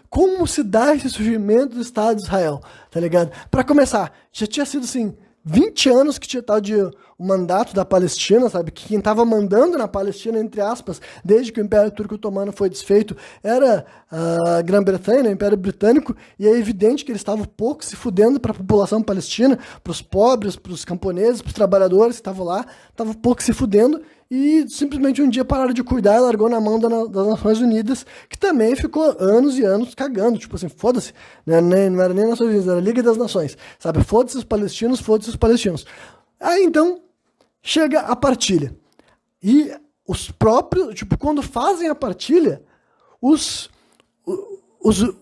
como se dá esse surgimento do Estado de Israel, tá ligado? Para começar, já tinha sido assim, 20 anos que tinha tal de o mandato da Palestina, sabe? Que quem estava mandando na Palestina, entre aspas, desde que o Império Turco Otomano foi desfeito, era a Grã-Bretanha, né, o Império Britânico, e é evidente que eles estavam pouco se fudendo para a população palestina, para os pobres, para os camponeses, para os trabalhadores que estavam lá, estavam pouco se fudendo, e simplesmente um dia pararam de cuidar e largou na mão das Nações Unidas, que também ficou anos e anos cagando, tipo assim, foda-se, né? Não era nem Nações Unidas, era a Liga das Nações, sabe? Foda-se os palestinos, foda-se os palestinos. Aí então, chega a partilha. E os próprios, tipo, quando fazem a partilha, os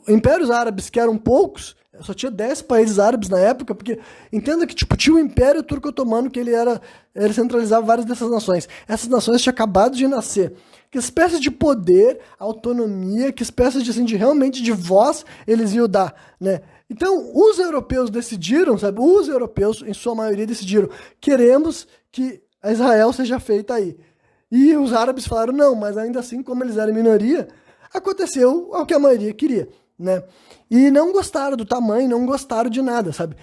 impérios árabes, que eram poucos, só tinha 10 países árabes na época, porque entenda que tipo, tinha o Império Turco-Otomano, que ele centralizava várias dessas nações. Essas nações tinham acabado de nascer. Que espécie de poder, autonomia, que espécie de, assim, realmente de voz eles iam dar, né? Então, os europeus decidiram, sabe? Os europeus, em sua maioria, decidiram: queremos que a Israel seja feita aí. E os árabes falaram: não, mas ainda assim, como eles eram minoria, aconteceu o que a maioria queria, né? E não gostaram do tamanho, não gostaram de nada, sabe?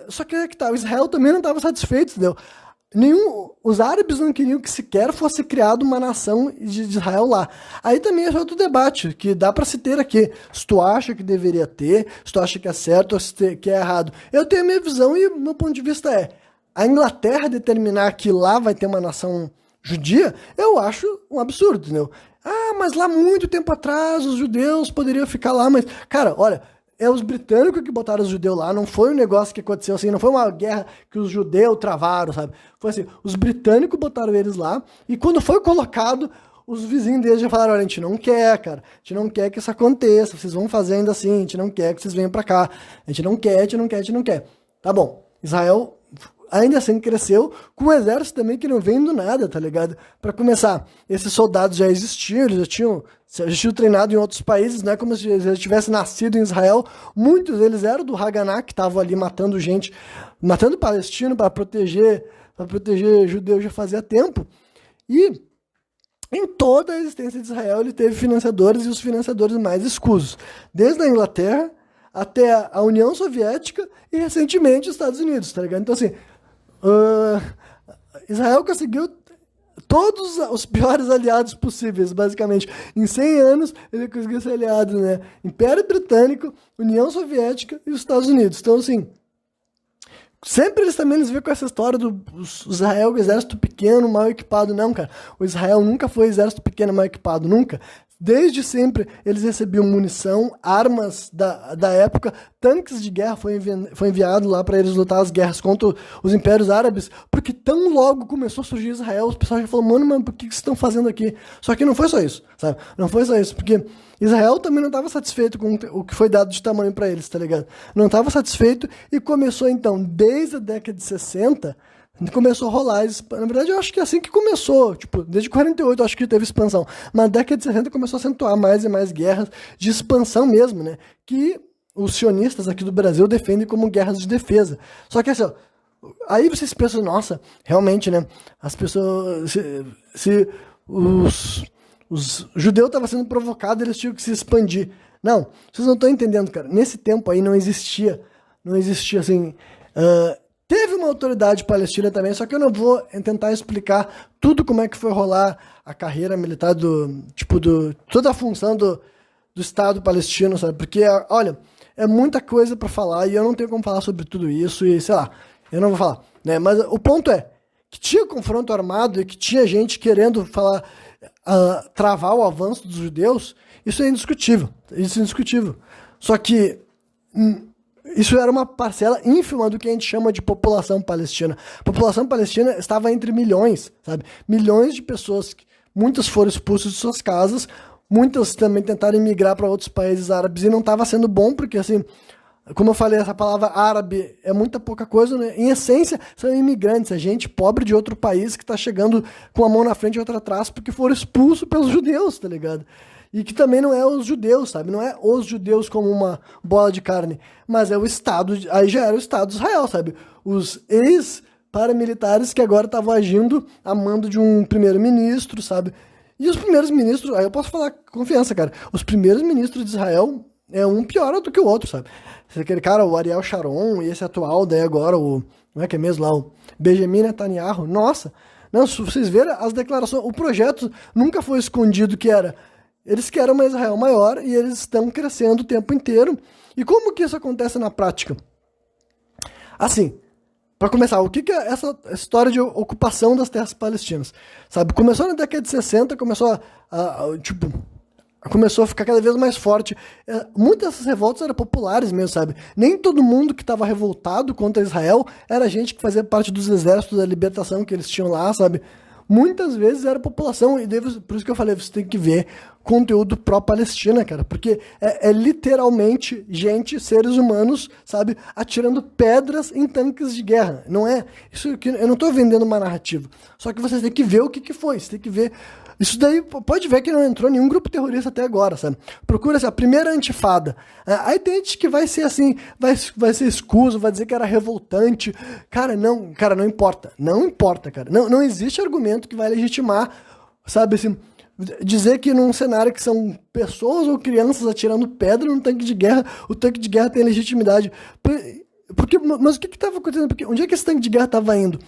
Só que é que tá, o Israel também não estava satisfeito, entendeu? Os árabes não queriam que sequer fosse criada uma nação de Israel lá. Aí também é outro debate que dá para se ter aqui. Se tu acha que deveria ter, se tu acha que é certo ou se que é errado. Eu tenho a minha visão e o meu ponto de vista é: a Inglaterra determinar que lá vai ter uma nação judia, eu acho um absurdo, entendeu? Ah, mas lá muito tempo atrás os judeus poderiam ficar lá, mas... Cara, olha... É os britânicos que botaram os judeus lá, não foi um negócio que aconteceu assim, não foi uma guerra que os judeus travaram, sabe? Foi assim, os britânicos botaram eles lá, e quando foi colocado, os vizinhos deles já falaram: olha, a gente não quer, cara, a gente não quer que isso aconteça, vocês vão fazer ainda assim, a gente não quer que vocês venham pra cá, a gente não quer, a gente não quer, a gente não quer. Tá bom, Israel... ainda assim cresceu, com um exército também que não vem do nada, tá ligado? Pra começar, esses soldados já existiam, eles já tinham treinado em outros países, não é como se eles tivessem nascido em Israel. Muitos deles eram do Haganah, que estavam ali matando gente, matando palestino para proteger judeus já fazia tempo. E em toda a existência de Israel ele teve financiadores, e os financiadores mais escusos, desde a Inglaterra até a União Soviética e recentemente os Estados Unidos, tá ligado? Então assim, Israel conseguiu todos os piores aliados possíveis, basicamente. Em 100 anos, ele conseguiu ser aliado, né? Império Britânico, União Soviética e os Estados Unidos. Então, assim, sempre eles veem com essa história do Israel, exército pequeno, mal equipado. Não, cara. O Israel nunca foi exército pequeno, mal equipado. Nunca. Desde sempre eles recebiam munição, armas da época, tanques de guerra foi enviado lá para eles lutar as guerras contra os impérios árabes, porque tão logo começou a surgir Israel, os pessoal já falou: mano, mas por que vocês estão fazendo aqui? Só que não foi só isso, sabe? Não foi só isso, porque Israel também não estava satisfeito com o que foi dado de tamanho para eles, tá ligado? Não estava satisfeito e começou então, desde a década de 60, começou a rolar, na verdade eu acho que é assim que começou, tipo, desde 48 eu acho que teve expansão, mas na década de 60 começou a acentuar mais e mais guerras de expansão mesmo, né, que os sionistas aqui do Brasil defendem como guerras de defesa. Só que assim, ó, aí vocês pensam: nossa, realmente, né, as pessoas, se os judeus estavam sendo provocados, eles tinham que se expandir. Não, vocês não estão entendendo, cara, nesse tempo aí não existia assim... Teve uma autoridade palestina também, só que eu não vou tentar explicar tudo como é que foi rolar a carreira militar toda a função do Estado palestino, sabe? Porque, olha, é muita coisa pra falar e eu não tenho como falar sobre tudo isso e, sei lá, eu não vou falar, né? Mas o ponto é que tinha confronto armado e que tinha gente querendo travar o avanço dos judeus. Isso é indiscutível, Só que... isso era uma parcela ínfima do que a gente chama de população palestina. A população palestina estava entre milhões, sabe? Milhões de pessoas, muitas foram expulsas de suas casas, muitas também tentaram migrar para outros países árabes e não estava sendo bom, porque assim, como eu falei, essa palavra árabe é muita pouca coisa, né? Em essência, são imigrantes, é gente pobre de outro país que está chegando com a mão na frente e outra atrás porque foram expulsos pelos judeus, tá ligado? E que também não é os judeus, sabe? Não é os judeus como uma bola de carne, mas é o Estado, aí já era o Estado de Israel, sabe? Os ex-paramilitares que agora estavam agindo a mando de um primeiro-ministro, sabe? E os primeiros ministros, aí eu posso falar com confiança, cara, os primeiros ministros de Israel é um pior do que o outro, sabe? Aquele cara, o Ariel Sharon, e esse atual, daí agora, como é que é mesmo lá, o Benjamin Netanyahu, nossa, não, se vocês verem as declarações, o projeto nunca foi escondido que era... Eles querem uma Israel maior e eles estão crescendo o tempo inteiro. E como que isso acontece na prática? Assim, para começar, o que é essa história de ocupação das terras palestinas? Sabe, começou na década de 60, começou começou a ficar cada vez mais forte. Muitas dessas revoltas eram populares mesmo, sabe? Nem todo mundo que estava revoltado contra Israel era gente que fazia parte dos exércitos da libertação que eles tinham lá, sabe? Muitas vezes era a população, e por isso que eu falei, você tem que ver conteúdo pró-Palestina, cara, porque é literalmente gente, seres humanos, sabe, atirando pedras em tanques de guerra. Não é isso que eu não tô vendendo uma narrativa, só que vocês têm que ver o que foi, você tem que ver. Isso daí, pode ver que não entrou nenhum grupo terrorista até agora, sabe? Procura assim, a primeira intifada. Aí tem gente que vai ser assim, vai ser escuso, vai dizer que era revoltante. Cara, não importa. Não importa, cara. Não existe argumento que vai legitimar, sabe, assim, dizer que num cenário que são pessoas ou crianças atirando pedra num tanque de guerra, o tanque de guerra tem legitimidade. Mas o que estava acontecendo? Porque onde é que esse tanque de guerra estava indo?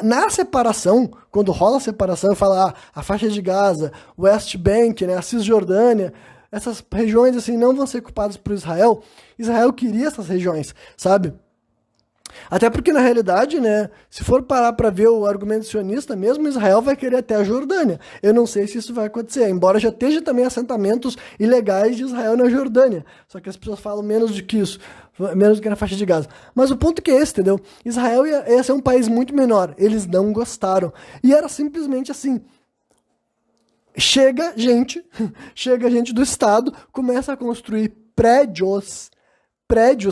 Na separação, quando rola a separação, fala a faixa de Gaza, West Bank, né, a Cisjordânia, essas regiões assim não vão ser ocupadas por Israel. Israel queria essas regiões, sabe? Até porque, na realidade, né, se for parar para ver o argumento sionista, mesmo Israel vai querer até a Jordânia. Eu não sei se isso vai acontecer, embora já esteja também assentamentos ilegais de Israel na Jordânia. Só que as pessoas falam menos do que isso, menos do que na faixa de Gaza. Mas o ponto que é esse, entendeu? Israel ia ser um país muito menor. Eles não gostaram. E era simplesmente assim. Chega gente do Estado, começa a construir prédios,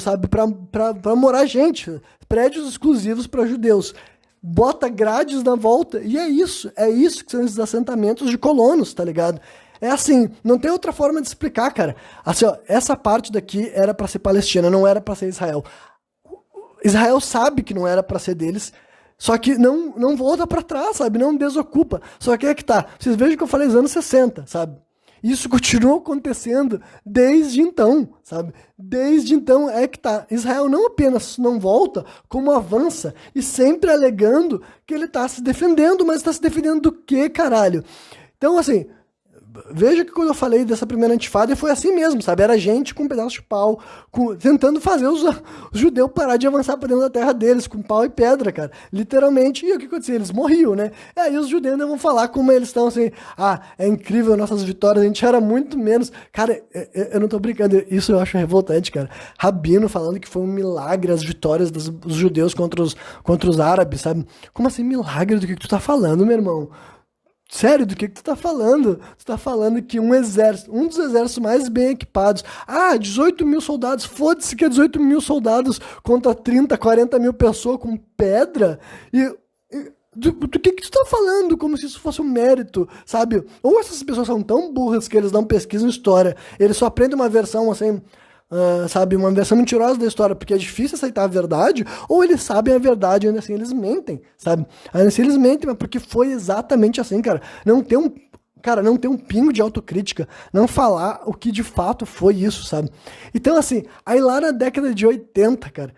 sabe, pra morar gente, prédios exclusivos para judeus, bota grades na volta, e é isso que são esses assentamentos de colonos, tá ligado? É assim, não tem outra forma de explicar, cara. Assim, ó, essa parte daqui era para ser Palestina, não era para ser Israel. Israel sabe que não era para ser deles, só que não volta para trás, sabe? Não desocupa. Só que é que tá. Vocês vejam que eu falei dos anos 60, sabe? Isso continua acontecendo desde então, sabe? Desde então é que tá. Israel não apenas não volta, como avança, e sempre alegando que ele tá se defendendo, mas tá se defendendo do quê, caralho? Então, assim, veja que quando eu falei dessa primeira intifada, foi assim mesmo, sabe? Era gente com um pedaço de pau, tentando fazer os judeus parar de avançar para dentro da terra deles, com pau e pedra, cara. Literalmente, e o que acontecia? Eles morriam, né? E aí os judeus ainda vão falar como eles estão assim, é incrível nossas vitórias, a gente era muito menos. Cara, eu não tô brincando, isso eu acho revoltante, cara. Rabino falando que foi um milagre as vitórias dos judeus contra os árabes, sabe? Como assim milagre? Do que tu tá falando, meu irmão? Sério, do que tu tá falando? Tu tá falando que um dos exércitos mais bem equipados, 18 mil soldados, foda-se que é 18 mil soldados contra 30, 40 mil pessoas com pedra, do que tu tá falando? Como se isso fosse um mérito, sabe? Ou essas pessoas são tão burras que eles não pesquisam história, eles só aprendem uma versão assim, sabe, uma versão mentirosa da história, porque é difícil aceitar a verdade, ou eles sabem a verdade e ainda assim eles mentem, sabe? Ainda assim eles mentem, mas porque foi exatamente assim, cara. Não tem um pingo de autocrítica, não falar o que de fato foi isso, sabe? Então, assim, aí lá na década de 80, cara,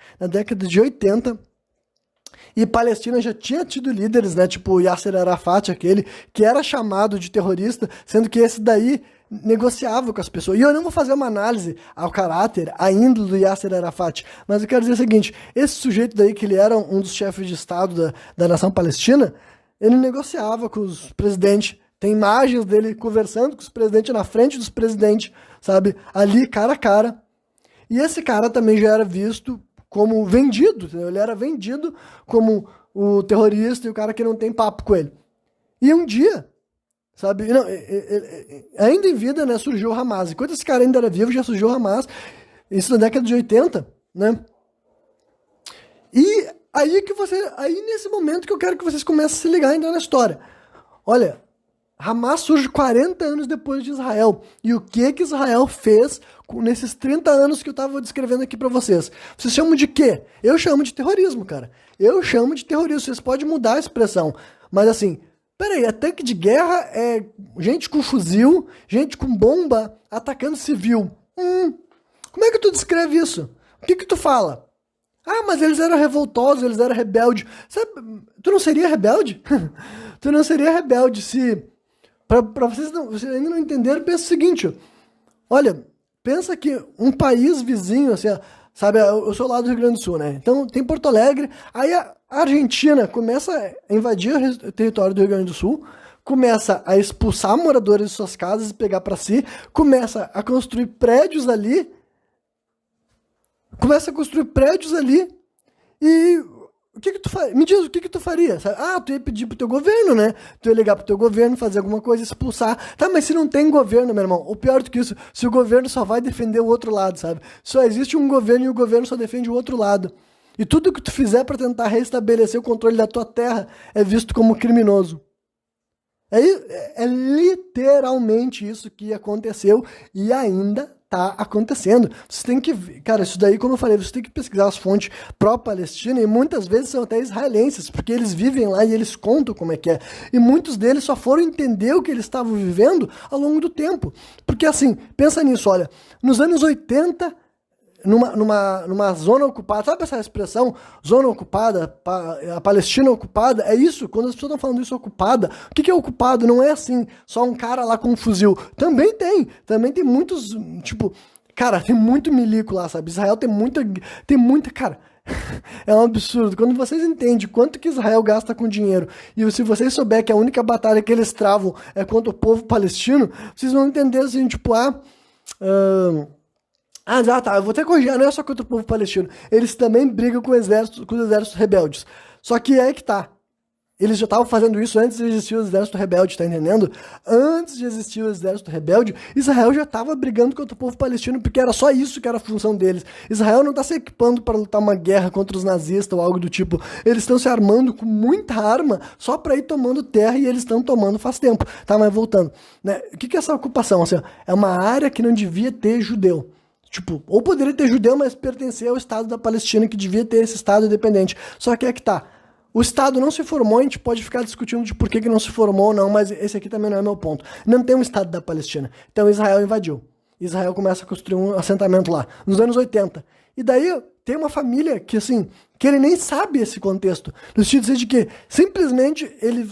e Palestina já tinha tido líderes, né, tipo Yasser Arafat, aquele que era chamado de terrorista, sendo que esse daí negociava com as pessoas. E eu não vou fazer uma análise ao caráter, à índole do Yasser Arafat, mas eu quero dizer o seguinte, esse sujeito daí, que ele era um dos chefes de Estado da nação palestina, ele negociava com os presidentes, tem imagens dele conversando com os presidentes na frente dos presidentes, sabe, ali cara a cara. E esse cara também já era visto como vendido, entendeu? Ele era vendido como o terrorista e o cara que não tem papo com ele. E um dia, sabe, não, ainda em vida, né, surgiu o Hamas. Enquanto esse cara ainda era vivo, já surgiu o Hamas, isso na década de 80, né? E aí nesse momento que eu quero que vocês comecem a se ligar ainda na história. Olha, Hamas surge 40 anos depois de Israel. E o que Israel fez nesses 30 anos que eu tava descrevendo aqui pra vocês? Vocês chamam de quê? Eu chamo de terrorismo, cara. Eu chamo de terrorismo. Vocês podem mudar a expressão. Mas assim, peraí, é tanque de guerra, é gente com fuzil, gente com bomba atacando civil. Como é que tu descreve isso? O que tu fala? Mas eles eram revoltosos, eles eram rebeldes. Sabe, tu não seria rebelde? Tu não seria rebelde se... Pra vocês ainda não entenderam, pensa o seguinte, olha, pensa que um país vizinho, assim, sabe, eu sou lá do Rio Grande do Sul, né? Então tem Porto Alegre, aí a Argentina começa a invadir o território do Rio Grande do Sul, começa a expulsar moradores de suas casas e pegar para si, começa a construir prédios ali, e o que tu faria? Me diz, o que tu faria? Sabe? Ah, tu ia pedir pro teu governo, né? Tu ia ligar pro teu governo, fazer alguma coisa, expulsar. Tá, mas se não tem governo, meu irmão, ou pior do que isso, se o governo só vai defender o outro lado, sabe? Só existe um governo e o governo só defende o outro lado. E tudo que tu fizer para tentar restabelecer o controle da tua terra é visto como criminoso. É literalmente isso que aconteceu e ainda tá acontecendo. Você tem que, cara, isso daí, como eu falei, você tem que pesquisar as fontes pró-Palestina e muitas vezes são até israelenses, porque eles vivem lá e eles contam como é que é. E muitos deles só foram entender o que eles estavam vivendo ao longo do tempo. Porque assim, pensa nisso, olha, nos anos 80, numa zona ocupada, sabe essa expressão, zona ocupada, a Palestina ocupada, é isso, quando as pessoas estão falando isso, ocupada, o que é ocupado? Não é assim, só um cara lá com um fuzil, também tem muitos, tipo, cara, tem muito milico lá, sabe, Israel tem muita, cara, é um absurdo, quando vocês entendem quanto que Israel gasta com dinheiro, e se vocês souberem que a única batalha que eles travam é contra o povo palestino, vocês vão entender assim, tipo, tá, eu vou até corrigir, não é só contra o povo palestino. Eles também brigam com os exércitos rebeldes. Só que é que tá. Eles já estavam fazendo isso antes de existir o exército rebelde, tá entendendo? Antes de existir o exército rebelde, Israel já estava brigando contra o povo palestino, porque era só isso que era a função deles. Israel não está se equipando para lutar uma guerra contra os nazistas ou algo do tipo. Eles estão se armando com muita arma só para ir tomando terra, e eles estão tomando faz tempo. Tá, mas voltando. Né? O que é essa ocupação? Assim, é uma área que não devia ter judeu. Tipo, ou poderia ter judeu, mas pertencer ao Estado da Palestina, que devia ter esse Estado independente. Só que é que tá. O Estado não se formou, a gente pode ficar discutindo de por que não se formou ou não, mas esse aqui também não é meu ponto. Não tem um Estado da Palestina. Então Israel invadiu. Israel começa a construir um assentamento lá, nos anos 80. E daí tem uma família que, assim, que ele nem sabe esse contexto. No sentido de que, simplesmente, ele...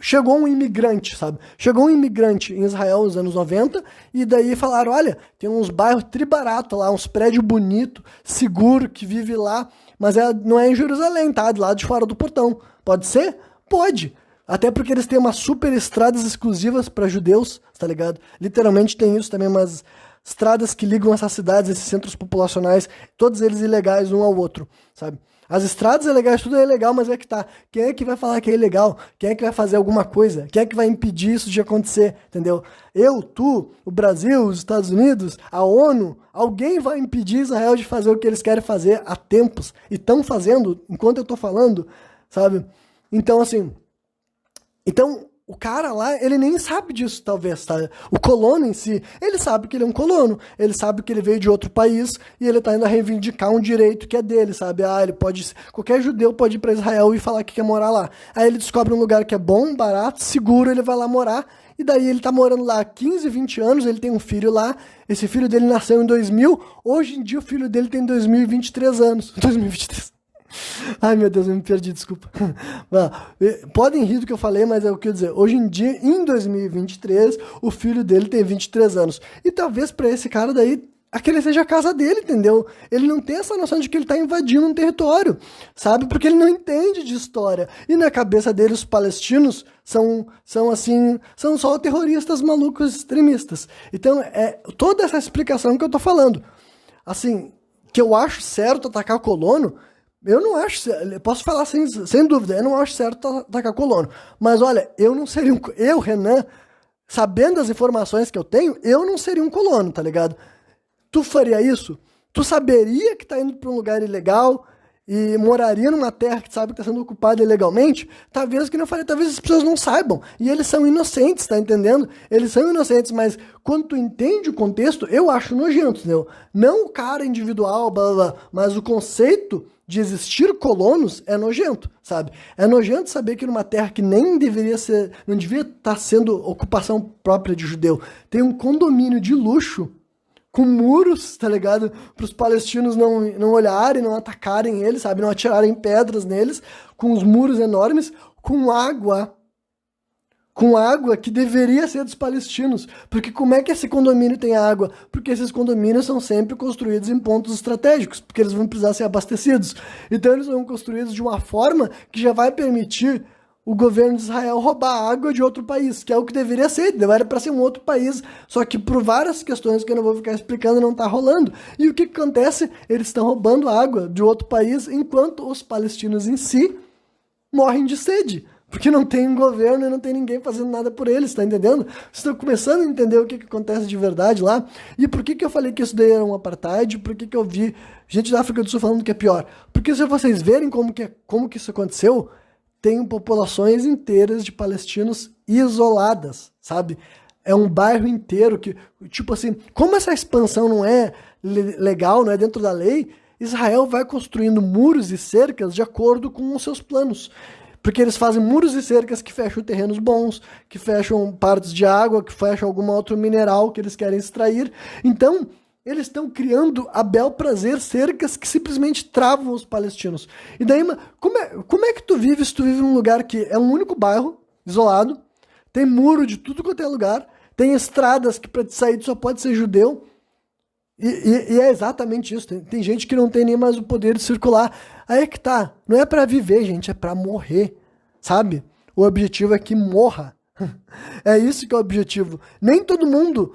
Chegou um imigrante, sabe? Chegou um imigrante em Israel nos anos 90 e daí falaram, olha, tem uns bairros tribarato lá, uns prédios bonitos, seguro, que vive lá, mas não é em Jerusalém, tá? Do lado de fora do portão. Pode ser? Pode. Até porque eles têm umas super estradas exclusivas para judeus, tá ligado? Literalmente tem isso também, umas estradas que ligam essas cidades, esses centros populacionais, todos eles ilegais um ao outro, sabe? As estradas é legais, tudo é legal, mas é que tá. Quem é que vai falar que é ilegal? Quem é que vai fazer alguma coisa? Quem é que vai impedir isso de acontecer? Entendeu? Eu, tu, o Brasil, os Estados Unidos, a ONU, alguém vai impedir Israel de fazer o que eles querem fazer há tempos. E estão fazendo enquanto eu tô falando, sabe? Então, assim... o cara lá, ele nem sabe disso, talvez, tá? O colono em si, ele sabe que ele é um colono, ele sabe que ele veio de outro país e ele tá indo a reivindicar um direito que é dele, sabe? Ele pode... Qualquer judeu pode ir pra Israel e falar que quer morar lá. Aí ele descobre um lugar que é bom, barato, seguro, ele vai lá morar, e daí ele tá morando lá há 15, 20 anos, ele tem um filho lá, esse filho dele nasceu em 2000, hoje em dia o filho dele tem 2023 anos. 2023. Ai, meu Deus, eu me perdi, desculpa. Podem rir do que eu falei, mas é o que eu dizer. Hoje em dia, em 2023, o filho dele tem 23 anos. E talvez pra esse cara daí, aquele seja a casa dele, entendeu? Ele não tem essa noção de que ele tá invadindo um território, sabe? Porque ele não entende de história. E na cabeça dele, os palestinos são só terroristas malucos extremistas. Então, é toda essa explicação que eu tô falando. Assim, que eu acho certo atacar o colono, eu não acho, posso falar sem dúvida, eu não acho certo atacar colono. Mas olha, eu não seria eu, Renan, sabendo as informações que eu tenho, eu não seria um colono, tá ligado? Tu faria isso? Tu saberia que tá indo pra um lugar ilegal e moraria numa terra que sabe que tá sendo ocupada ilegalmente? Talvez, que não falei, talvez as pessoas não saibam. E eles são inocentes, tá entendendo? Eles são inocentes, mas quando tu entende o contexto, eu acho nojento, entendeu? Não o cara individual, blá, blá, blá, mas o conceito de existir colonos é nojento, sabe? É nojento saber que numa terra que nem deveria ser, não devia estar sendo ocupação própria de judeu, tem um condomínio de luxo com muros, tá ligado? Para os palestinos não olharem, não atacarem eles, sabe? Não atirarem pedras neles, com os muros enormes, com água que deveria ser dos palestinos. Porque como é que esse condomínio tem água? Porque esses condomínios são sempre construídos em pontos estratégicos, porque eles vão precisar ser abastecidos. Então eles são construídos de uma forma que já vai permitir o governo de Israel roubar água de outro país, que é o que deveria ser, era para ser um outro país, só que por várias questões que eu não vou ficar explicando, não está rolando. E o que acontece? Eles estão roubando água de outro país, enquanto os palestinos em si morrem de sede, porque não tem um governo e não tem ninguém fazendo nada por eles, tá entendendo? Vocês estão começando a entender o que acontece de verdade lá, e por que eu falei que isso daí era um apartheid, por que eu vi gente da África do Sul falando que é pior? Porque se vocês verem como que isso aconteceu, tem populações inteiras de palestinos isoladas, sabe? É um bairro inteiro que, tipo assim, como essa expansão não é legal, não é dentro da lei, Israel vai construindo muros e cercas de acordo com os seus planos. Porque eles fazem muros e cercas que fecham terrenos bons, que fecham partes de água, que fecham algum outro mineral que eles querem extrair. Então, eles estão criando a bel prazer cercas que simplesmente travam os palestinos. E daí, como é que tu vive se tu vive num lugar que é um único bairro, isolado, tem muro de tudo quanto é lugar, tem estradas que para te sair tu só pode ser judeu, e é exatamente isso. Tem gente que não tem nem mais o poder de circular. Aí é que tá. Não é pra viver, gente. É pra morrer. Sabe? O objetivo é que morra. É isso que é o objetivo. Nem todo mundo...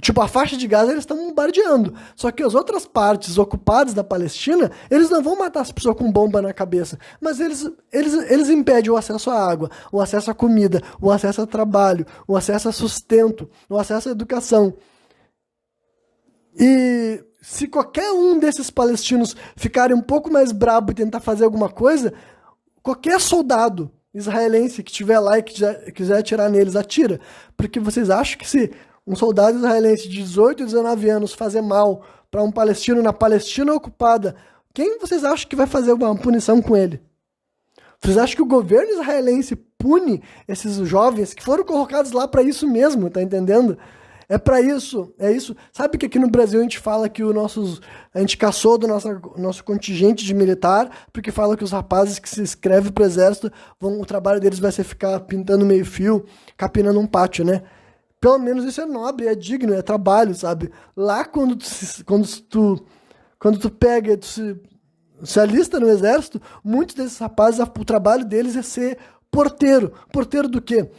Tipo, a faixa de Gaza eles estão bombardeando. Só que as outras partes ocupadas da Palestina, eles não vão matar as pessoas com bomba na cabeça. Mas eles impedem o acesso à água, o acesso à comida, o acesso ao trabalho, o acesso a sustento, o acesso à educação. E se qualquer um desses palestinos ficarem um pouco mais brabo e tentar fazer alguma coisa, qualquer soldado israelense que estiver lá e que quiser atirar neles, atira. Porque vocês acham que se um soldado israelense de 18 e 19 anos fazer mal para um palestino na Palestina ocupada, quem vocês acham que vai fazer uma punição com ele? Vocês acham que o governo israelense pune esses jovens que foram colocados lá para isso mesmo, tá entendendo? É pra isso, é isso. Sabe que aqui no Brasil a gente fala que a gente caçou do nosso contingente de militar, porque fala que os rapazes que se inscrevem pro exército, o trabalho deles vai ser ficar pintando meio fio, capinando um pátio, né? Pelo menos isso é nobre, é digno, é trabalho, sabe? Lá quando tu pega, tu se alista no exército, muitos desses rapazes, o trabalho deles é ser porteiro. Porteiro do quê?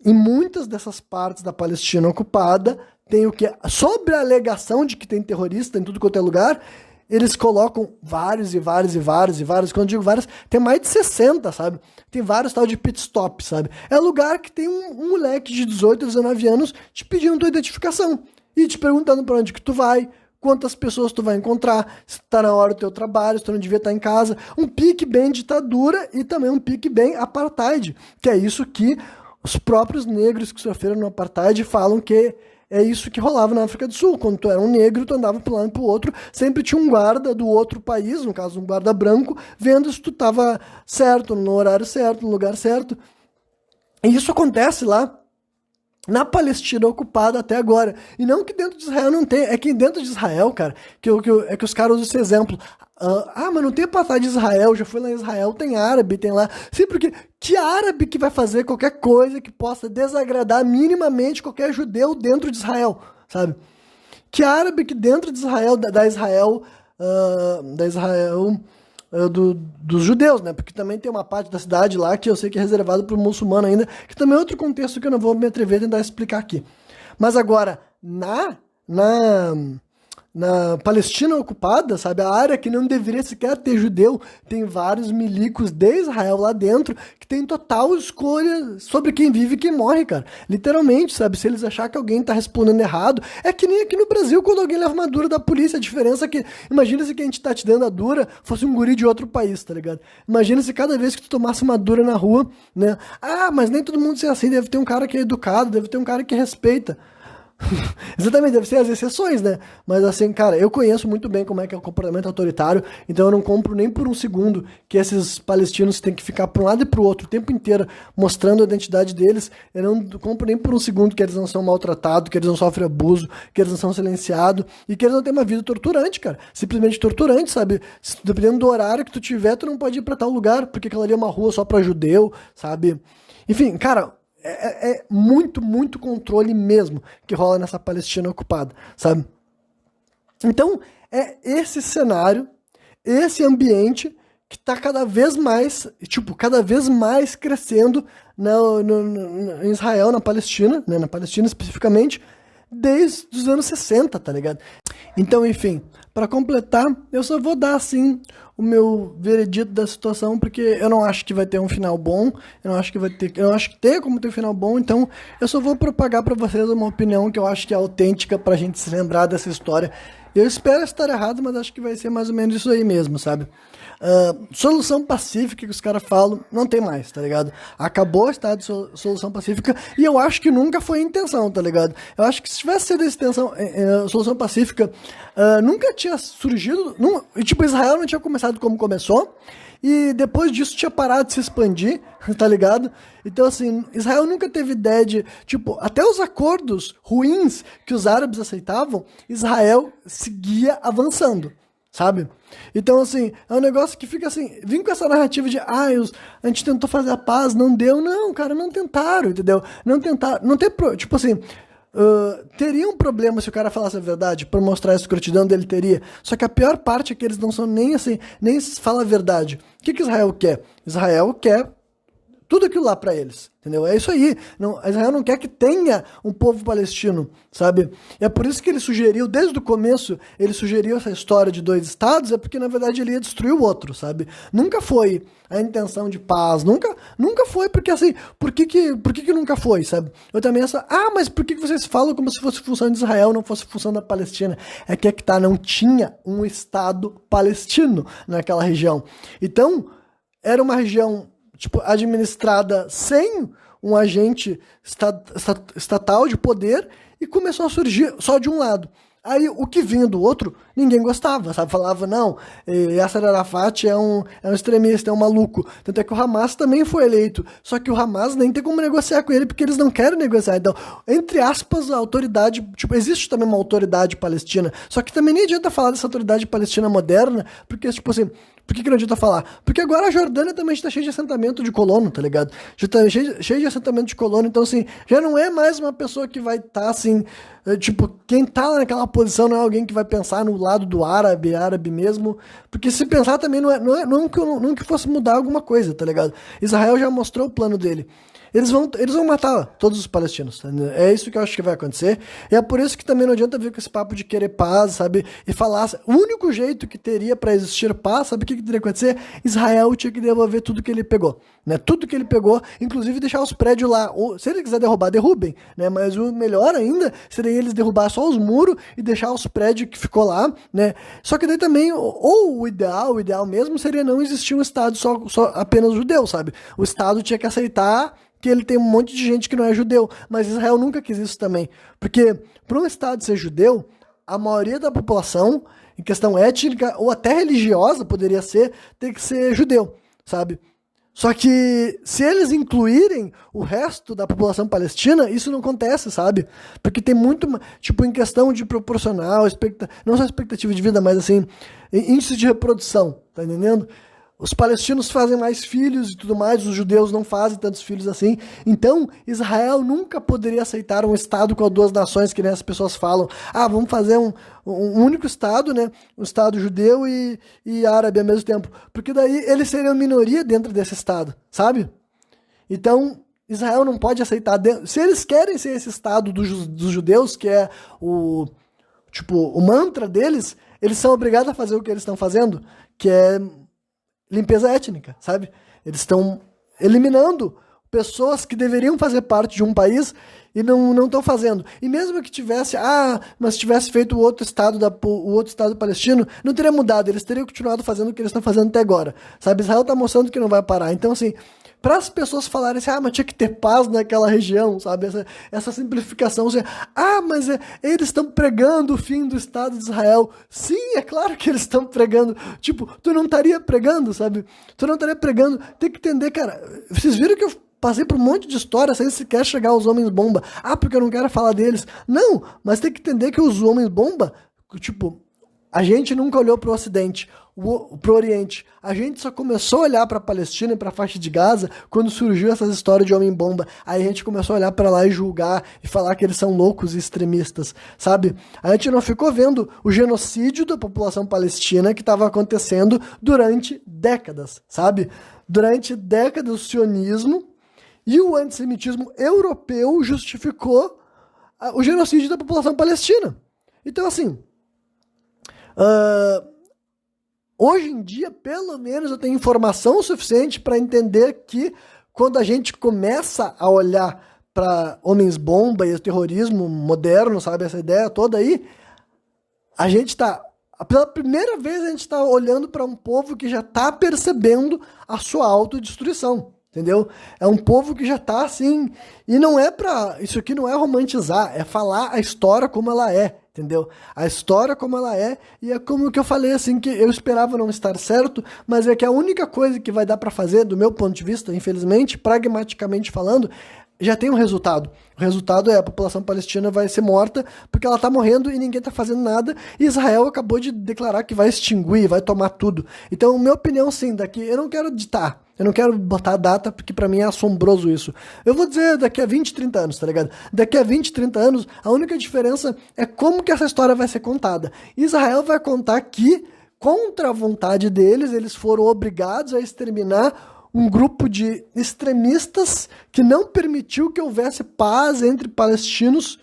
Em muitas dessas partes da Palestina ocupada, tem o que? Sobre a alegação de que tem terrorista em tudo quanto é lugar, eles colocam vários. Quando eu digo vários, tem mais de 60, sabe? Tem vários tal de pit stop, sabe? É lugar que tem um moleque de 18, 19 anos te pedindo tua identificação e te perguntando pra onde que tu vai, quantas pessoas tu vai encontrar, se tá na hora do teu trabalho, se tu não devia estar em casa. Um pique bem ditadura e também um pique bem apartheid, que é isso que os próprios negros que sofreram no apartheid falam que é isso que rolava na África do Sul. Quando tu era um negro, tu andava para um lado e para o outro, sempre tinha um guarda do outro país, no caso um guarda branco, vendo se tu estava certo, no horário certo, no lugar certo. E isso acontece lá na Palestina ocupada até agora. E não que dentro de Israel não tem, é que dentro de Israel, cara, é que os caras usam esse exemplo. Mas não tem apartheid de Israel, já fui lá em Israel, tem árabe, tem lá. Sim, porque que árabe que vai fazer qualquer coisa que possa desagradar minimamente qualquer judeu dentro de Israel, sabe? Que árabe que dentro de Israel, da Israel dos judeus, né? Porque também tem uma parte da cidade lá que eu sei que é reservado para o muçulmano ainda, que também é outro contexto que eu não vou me atrever a tentar explicar aqui. Mas agora, na Palestina ocupada, sabe, a área que não deveria sequer ter judeu, tem vários milicos de Israel lá dentro que tem total escolha sobre quem vive e quem morre, cara. Literalmente, sabe, se eles acharem que alguém tá respondendo errado, é que nem aqui no Brasil quando alguém leva uma dura da polícia, a diferença é que, imagina se quem tá te dando a dura fosse um guri de outro país, tá ligado? Imagina se cada vez que tu tomasse uma dura na rua, né, mas nem todo mundo ser assim, deve ter um cara que é educado, deve ter um cara que respeita. Exatamente, deve ser as exceções, né? Mas assim, cara, eu conheço muito bem como é que é o comportamento autoritário, então eu não compro nem por um segundo que esses palestinos têm que ficar para um lado e para o outro o tempo inteiro mostrando a identidade deles. Eu não compro nem por um segundo que eles não são maltratados, que eles não sofrem abuso, que eles não são silenciados e que eles não têm uma vida torturante, cara. Simplesmente torturante, sabe? Dependendo do horário que tu tiver, tu não pode ir para tal lugar, porque aquela ali é uma rua só para judeu, sabe? Enfim, cara, é muito, muito controle mesmo que rola nessa Palestina ocupada, sabe? Então, é esse cenário, esse ambiente que tá cada vez mais, tipo, cada vez mais crescendo em Israel, na Palestina, né, na Palestina especificamente, desde os anos 60, tá ligado? Então, enfim, para completar, eu só vou dar, assim, o meu veredito da situação, porque eu não acho que vai ter um final bom, eu não acho que tem como ter um final bom, então eu só vou propagar para vocês uma opinião que eu acho que é autêntica pra gente se lembrar dessa história. Eu espero estar errado, mas acho que vai ser mais ou menos isso aí mesmo, sabe? Solução pacífica que os caras falam, não tem mais, tá ligado? Acabou o estado de solução pacífica e eu acho que nunca foi a intenção, tá ligado? Eu acho que se tivesse sido a solução pacífica, nunca tinha surgido, e tipo, Israel não tinha começado como começou, e depois disso tinha parado de se expandir, tá ligado? Então, assim, Israel nunca teve ideia de, tipo, até os acordos ruins que os árabes aceitavam, Israel seguia avançando, sabe? Então, assim, é um negócio que fica assim, vim com essa narrativa de, a gente tentou fazer a paz, não deu. Não, cara, não tentaram, entendeu? Não tentaram, não tem, tipo assim, teria um problema se o cara falasse a verdade, por mostrar a escrotidão dele teria, só que a pior parte é que eles não são nem assim, nem falam a verdade. O que Israel quer? Israel quer tudo aquilo lá pra eles, entendeu? É isso aí. Israel não quer que tenha um povo palestino, sabe? E é por isso que ele sugeriu, desde o começo, ele sugeriu essa história de 2 estados, é porque, na verdade, ele ia destruir o outro, sabe? Nunca foi a intenção de paz, nunca foi, porque assim, por que nunca foi, sabe? Eu também mas por que vocês falam como se fosse função de Israel, não fosse função da Palestina? É que tá, não tinha um estado palestino naquela região. Então, era uma região tipo, administrada sem um agente estatal de poder e começou a surgir só de um lado. Aí o que vinha do outro, ninguém gostava, sabe? Falava, não, Yasser Arafat é um extremista, é um maluco. Tanto é que o Hamas também foi eleito. Só que o Hamas nem tem como negociar com ele, porque eles não querem negociar. Então, entre aspas, a autoridade, tipo, existe também uma autoridade palestina. Só que também nem adianta falar dessa autoridade palestina moderna, porque, tipo assim, por que não adianta falar? Porque agora a Jordânia também está cheia de assentamento de colono, tá ligado? Já tá cheio de assentamento de colono, então assim, já não é mais uma pessoa que vai estar assim, tipo, quem tá lá naquela posição não é alguém que vai pensar no lado do árabe mesmo, porque se pensar também não que fosse mudar alguma coisa, tá ligado? Israel já mostrou o plano dele. Eles vão matar todos os palestinos. É isso que eu acho que vai acontecer. E é por isso que também não adianta vir com esse papo de querer paz, sabe? E falar, o único jeito que teria pra existir paz, sabe o que teria que acontecer? Israel tinha que devolver tudo que ele pegou, né? Tudo que ele pegou, inclusive deixar os prédios lá. Ou, se ele quiser derrubar, derrubem, né? Mas o melhor ainda seria eles derrubar só os muros e deixar os prédios que ficou lá, né? Só que daí também, ou o ideal mesmo seria não existir um Estado só apenas judeu, sabe? O Estado tinha que aceitar que ele tem um monte de gente que não é judeu, mas Israel nunca quis isso também, porque para um Estado ser judeu, a maioria da população, em questão étnica ou até religiosa, poderia ser, tem que ser judeu, sabe? Só que se eles incluírem o resto da população palestina, isso não acontece, sabe? Porque tem muito, tipo, em questão de proporcional, não só expectativa de vida, mas assim, índice de reprodução, tá entendendo? Os palestinos fazem mais filhos e tudo mais, os judeus não fazem tantos filhos assim. Então, Israel nunca poderia aceitar um Estado com 2 nações, que nem as pessoas falam. Vamos fazer um único Estado, né? Um Estado judeu e árabe ao mesmo tempo. Porque daí eles seriam minoria dentro desse Estado, sabe? Então, Israel não pode aceitar. Se eles querem ser esse Estado dos judeus, que é o mantra deles, eles são obrigados a fazer o que eles estão fazendo, que é limpeza étnica, sabe? Eles estão eliminando pessoas que deveriam fazer parte de um país e não estão fazendo. E mesmo que tivesse, mas tivesse feito o outro estado palestino, não teria mudado, eles teriam continuado fazendo o que eles estão fazendo até agora, sabe? Israel está mostrando que não vai parar. Então, assim, para as pessoas falarem assim, mas tinha que ter paz naquela região, sabe? Essa simplificação, assim, mas eles estão pregando o fim do Estado de Israel. Sim, é claro que eles estão pregando. Tipo, tu não estaria pregando, sabe? Tu não estaria pregando. Tem que entender, cara. Vocês viram que eu passei por um monte de história sem sequer chegar aos homens-bomba. Porque eu não quero falar deles. Não, mas tem que entender que os homens-bomba, tipo, A gente nunca olhou para o Ocidente, para o Oriente. A gente só começou a olhar para a Palestina e para a faixa de Gaza quando surgiu essas histórias de homem-bomba. Aí a gente começou a olhar para lá e julgar e falar que eles são loucos e extremistas, sabe? A gente não ficou vendo o genocídio da população palestina que estava acontecendo durante décadas, sabe? Durante décadas o sionismo e o antissemitismo europeu justificou o genocídio da população palestina. Então, assim... hoje em dia, pelo menos, eu tenho informação suficiente para entender que quando a gente começa a olhar para homens-bomba e o terrorismo moderno, sabe, essa ideia toda aí, a gente está, pela primeira vez, a gente está olhando para um povo que já está percebendo a sua autodestruição. Entendeu? É um povo que já tá assim, e não é pra, isso aqui não é romantizar, é falar a história como ela é, entendeu? A história como ela é, e é como que eu falei assim, que eu esperava não estar certo, mas é que a única coisa que vai dar pra fazer, do meu ponto de vista, infelizmente, pragmaticamente falando, já tem um resultado. O resultado é a população palestina vai ser morta porque ela tá morrendo e ninguém tá fazendo nada, e Israel acabou de declarar que vai extinguir, vai tomar tudo. Então, minha opinião, sim, daqui, eu não quero ditar, eu não quero botar a data, porque pra mim é assombroso isso. Eu vou dizer daqui a 20, 30 anos, tá ligado? Daqui a 20, 30 anos, a única diferença é como que essa história vai ser contada. Israel vai contar que, contra a vontade deles, eles foram obrigados a exterminar um grupo de extremistas que não permitiu que houvesse paz entre palestinos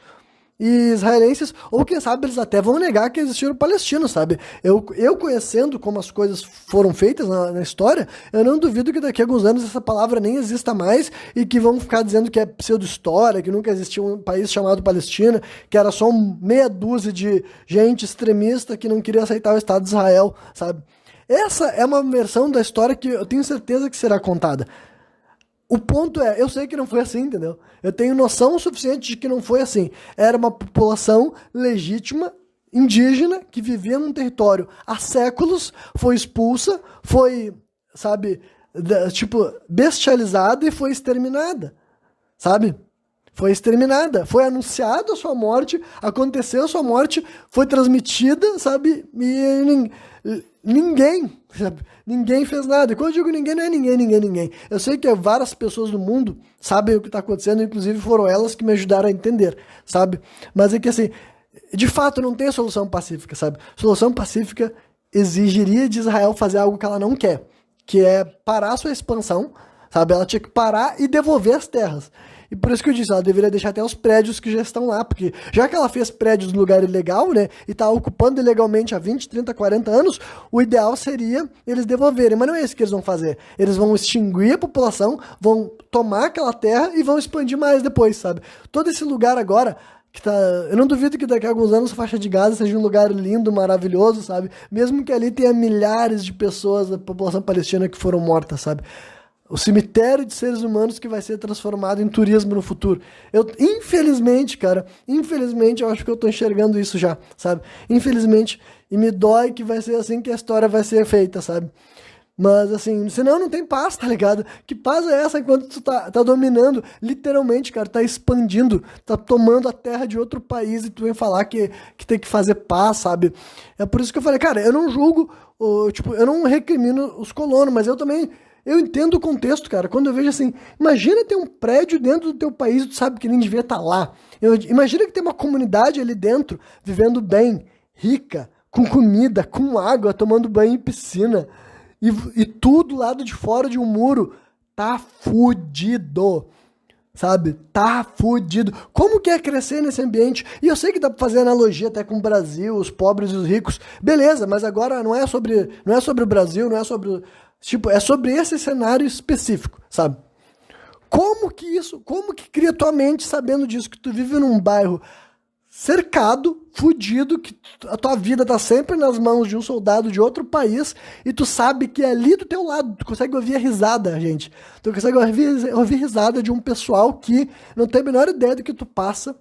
e israelenses, ou quem sabe eles até vão negar que existiram palestinos, sabe? Eu conhecendo como as coisas foram feitas na história, eu não duvido que daqui a alguns anos essa palavra nem exista mais e que vão ficar dizendo que é pseudo-história, que nunca existiu um país chamado Palestina, que era só meia dúzia de gente extremista que não queria aceitar o Estado de Israel, sabe? Essa é uma versão da história que eu tenho certeza que será contada. O ponto é, eu sei que não foi assim, entendeu? Eu tenho noção suficiente de que não foi assim. Era uma população legítima, indígena, que vivia num território há séculos, foi expulsa, foi, sabe, tipo, bestializada e foi exterminada, sabe? Foi exterminada, foi anunciada a sua morte, aconteceu a sua morte, foi transmitida, sabe? E ninguém fez nada. E quando eu digo ninguém, não é ninguém. Eu sei que várias pessoas no mundo sabem o que está acontecendo, inclusive foram elas que me ajudaram a entender, sabe? Mas é que assim, de fato não tem solução pacífica, sabe? Solução pacífica exigiria de Israel fazer algo que ela não quer, que é parar a sua expansão, sabe? Ela tinha que parar e devolver as terras. E por isso que eu disse, ela deveria deixar até os prédios que já estão lá, porque já que ela fez prédios no lugar ilegal, né, e tá ocupando ilegalmente há 20, 30, 40 anos, o ideal seria eles devolverem, mas não é isso que eles vão fazer. Eles vão extinguir a população, vão tomar aquela terra e vão expandir mais depois, sabe? Todo esse lugar agora, que tá, eu não duvido que daqui a alguns anos a faixa de Gaza seja um lugar lindo, maravilhoso, sabe? Mesmo que ali tenha milhares de pessoas da população palestina que foram mortas, sabe? O cemitério de seres humanos que vai ser transformado em turismo no futuro. Infelizmente, eu acho que eu tô enxergando isso já, sabe? Infelizmente, e me dói que vai ser assim que a história vai ser feita, sabe? Mas, assim, senão não tem paz, tá ligado? Que paz é essa enquanto tu tá dominando, literalmente, cara, tá expandindo, tá tomando a terra de outro país e tu vem falar que tem que fazer paz, sabe? É por isso que eu falei, cara, eu não julgo, eu não recrimino os colonos, mas eu entendo o contexto, cara. Quando eu vejo assim, imagina ter um prédio dentro do teu país, tu sabe que nem devia estar lá. Imagina que tem uma comunidade ali dentro, vivendo bem, rica, com comida, com água, tomando banho em piscina. E tudo lado de fora de um muro. Tá fudido. Sabe? Tá fudido. Como que é crescer nesse ambiente? E eu sei que dá pra fazer analogia até com o Brasil, os pobres e os ricos. Beleza, mas agora não é sobre o Brasil, não é sobre... Tipo, é sobre esse cenário específico, sabe? Como que cria tua mente sabendo disso, que tu vive num bairro cercado, fudido, que a tua vida tá sempre nas mãos de um soldado de outro país, e tu sabe que é ali do teu lado, tu consegue ouvir a risada, gente. Tu consegue ouvir risada de um pessoal que não tem a menor ideia do que tu passa,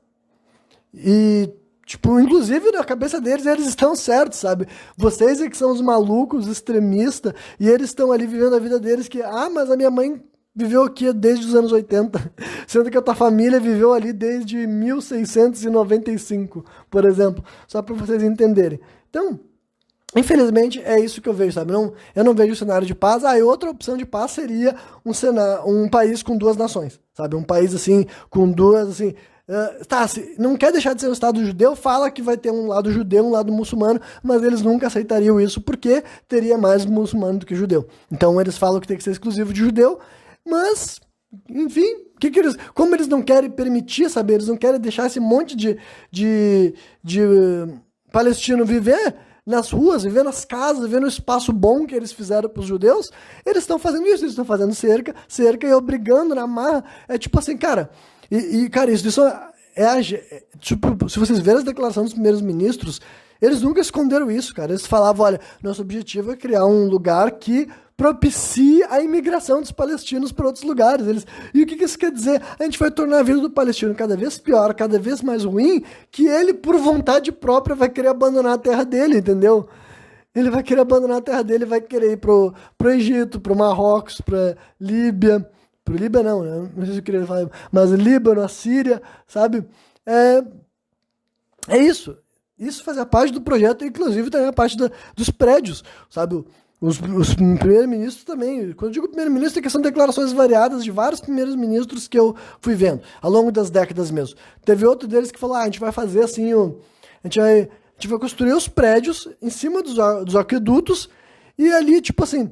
e... Tipo, inclusive na cabeça deles, eles estão certos, sabe? Vocês é que são os malucos, extremistas, e eles estão ali vivendo a vida deles que, mas a minha mãe viveu aqui desde os anos 80, sendo que a tua família viveu ali desde 1695, por exemplo, só para vocês entenderem. Então, Infelizmente, é isso que eu vejo, sabe? Não, eu não vejo o cenário de paz. E outra opção de paz seria um país com duas nações, sabe? Um país, assim, com duas, assim... se não quer deixar de ser um Estado judeu, fala que vai ter um lado judeu, um lado muçulmano, mas eles nunca aceitariam isso porque teria mais muçulmano do que judeu. Então, eles falam que tem que ser exclusivo de judeu, mas... Enfim, como eles não querem permitir, sabe? Eles não querem deixar esse monte de palestino viver nas ruas, viver nas casas, viver no espaço bom que eles fizeram para os judeus. Eles estão fazendo isso, eles estão fazendo cerca e obrigando na marra. É tipo assim, cara, cara, isso tipo, se vocês verem as declarações dos primeiros ministros, eles nunca esconderam isso, cara. Eles falavam, olha, nosso objetivo é criar um lugar que propicie a imigração dos palestinos para outros lugares. E o que isso quer dizer? A gente vai tornar a vida do palestino cada vez pior, cada vez mais ruim, que ele, por vontade própria, vai querer abandonar a terra dele, entendeu? Ele vai querer abandonar a terra dele, vai querer ir pro Egito, pro Marrocos, pra Líbia. Pro Líbia não, né? Não sei se eu queria falar, mas Líbano, a Síria, sabe? É isso. Isso fazia parte do projeto, inclusive também a parte dos prédios, sabe? Os primeiros-ministros também. Quando eu digo primeiro-ministro, é que são declarações variadas de vários primeiros-ministros que eu fui vendo, ao longo das décadas mesmo. Teve outro deles que falou, a gente vai fazer assim, a gente vai construir os prédios em cima dos aquedutos, e ali, tipo assim,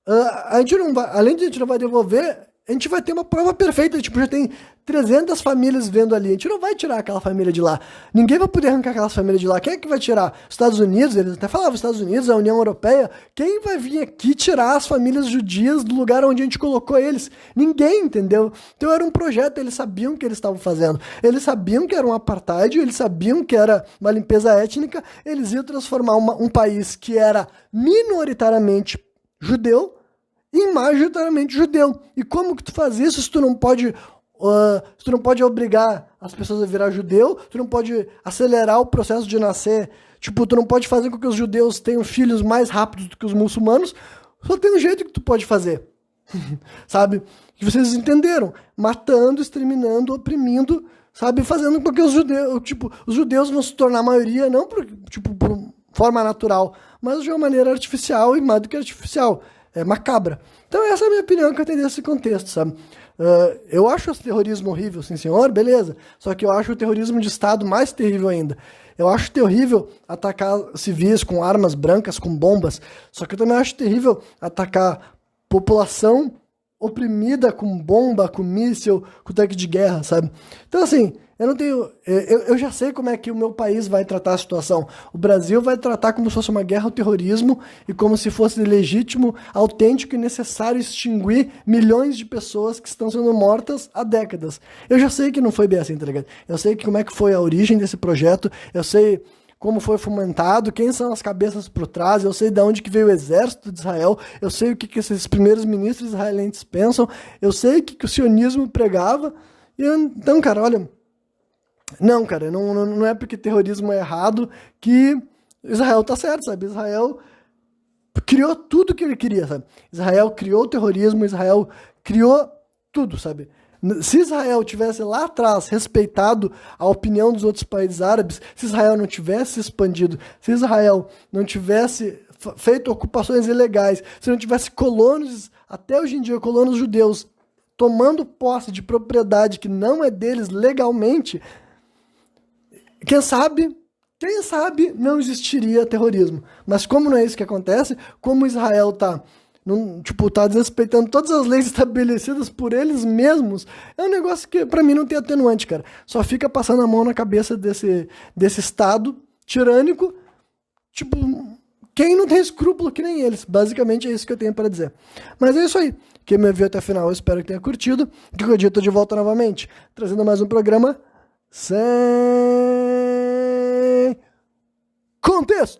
a gente não vai, além de a gente não vai devolver, a gente vai ter uma prova perfeita, tipo, já tem 300 famílias vivendo ali, a gente não vai tirar aquela família de lá, ninguém vai poder arrancar aquela família de lá, quem é que vai tirar? Estados Unidos, eles até falavam Estados Unidos, a União Europeia, quem vai vir aqui tirar as famílias judias do lugar onde a gente colocou eles? Ninguém, entendeu? Então era um projeto, eles sabiam o que eles estavam fazendo, eles sabiam que era um apartheid, eles sabiam que era uma limpeza étnica, eles iam transformar um país que era minoritariamente judeu, e majoritariamente judeu. E como que tu faz isso se tu não pode obrigar as pessoas a virar judeu, tu não pode acelerar o processo de nascer, tipo, tu não pode fazer com que os judeus tenham filhos mais rápidos do que os muçulmanos, só tem um jeito que tu pode fazer, sabe? Que vocês entenderam, matando, exterminando, oprimindo, sabe? Fazendo com que os judeus vão se tornar a maioria, não por forma natural, mas de uma maneira artificial e mais do que artificial. É macabra. Então essa é a minha opinião que eu tenho nesse contexto, sabe? Eu acho esse terrorismo horrível, sim senhor, beleza. Só que eu acho o terrorismo de Estado mais terrível ainda. Eu acho terrível atacar civis com armas brancas, com bombas. Só que eu também acho terrível atacar população oprimida com bomba, com míssil, com tanque de guerra, sabe? Então assim, eu não tenho... Eu já sei como é que o meu país vai tratar a situação. O Brasil vai tratar como se fosse uma guerra ao terrorismo e como se fosse legítimo, autêntico e necessário extinguir milhões de pessoas que estão sendo mortas há décadas. Eu já sei que não foi bem assim, tá ligado? Eu sei como é que foi a origem desse projeto, eu sei como foi fomentado, quem são as cabeças por trás, eu sei de onde que veio o exército de Israel, eu sei o que esses primeiros ministros israelenses pensam, eu sei o que o sionismo pregava. Então, cara, olha... Não, cara, não é porque terrorismo é errado que Israel tá certo, sabe? Israel criou tudo que ele queria, sabe? Israel criou o terrorismo, Israel criou tudo, sabe? Se Israel tivesse lá atrás respeitado a opinião dos outros países árabes, se Israel não tivesse expandido, se Israel não tivesse feito ocupações ilegais, se não tivesse colonos, até hoje em dia, colonos judeus tomando posse de propriedade que não é deles legalmente, quem sabe não existiria terrorismo. Mas como não é isso que acontece, como Israel tá desrespeitando todas as leis estabelecidas por eles mesmos, é um negócio que pra mim não tem atenuante, cara. Só fica passando a mão na cabeça desse Estado tirânico, tipo, quem não tem escrúpulo que nem eles. Basicamente é isso que eu tenho para dizer. Mas é isso aí. Quem me viu até o final, eu espero que tenha curtido. Qualquer dia eu tô de volta novamente, trazendo mais um programa sem contexto.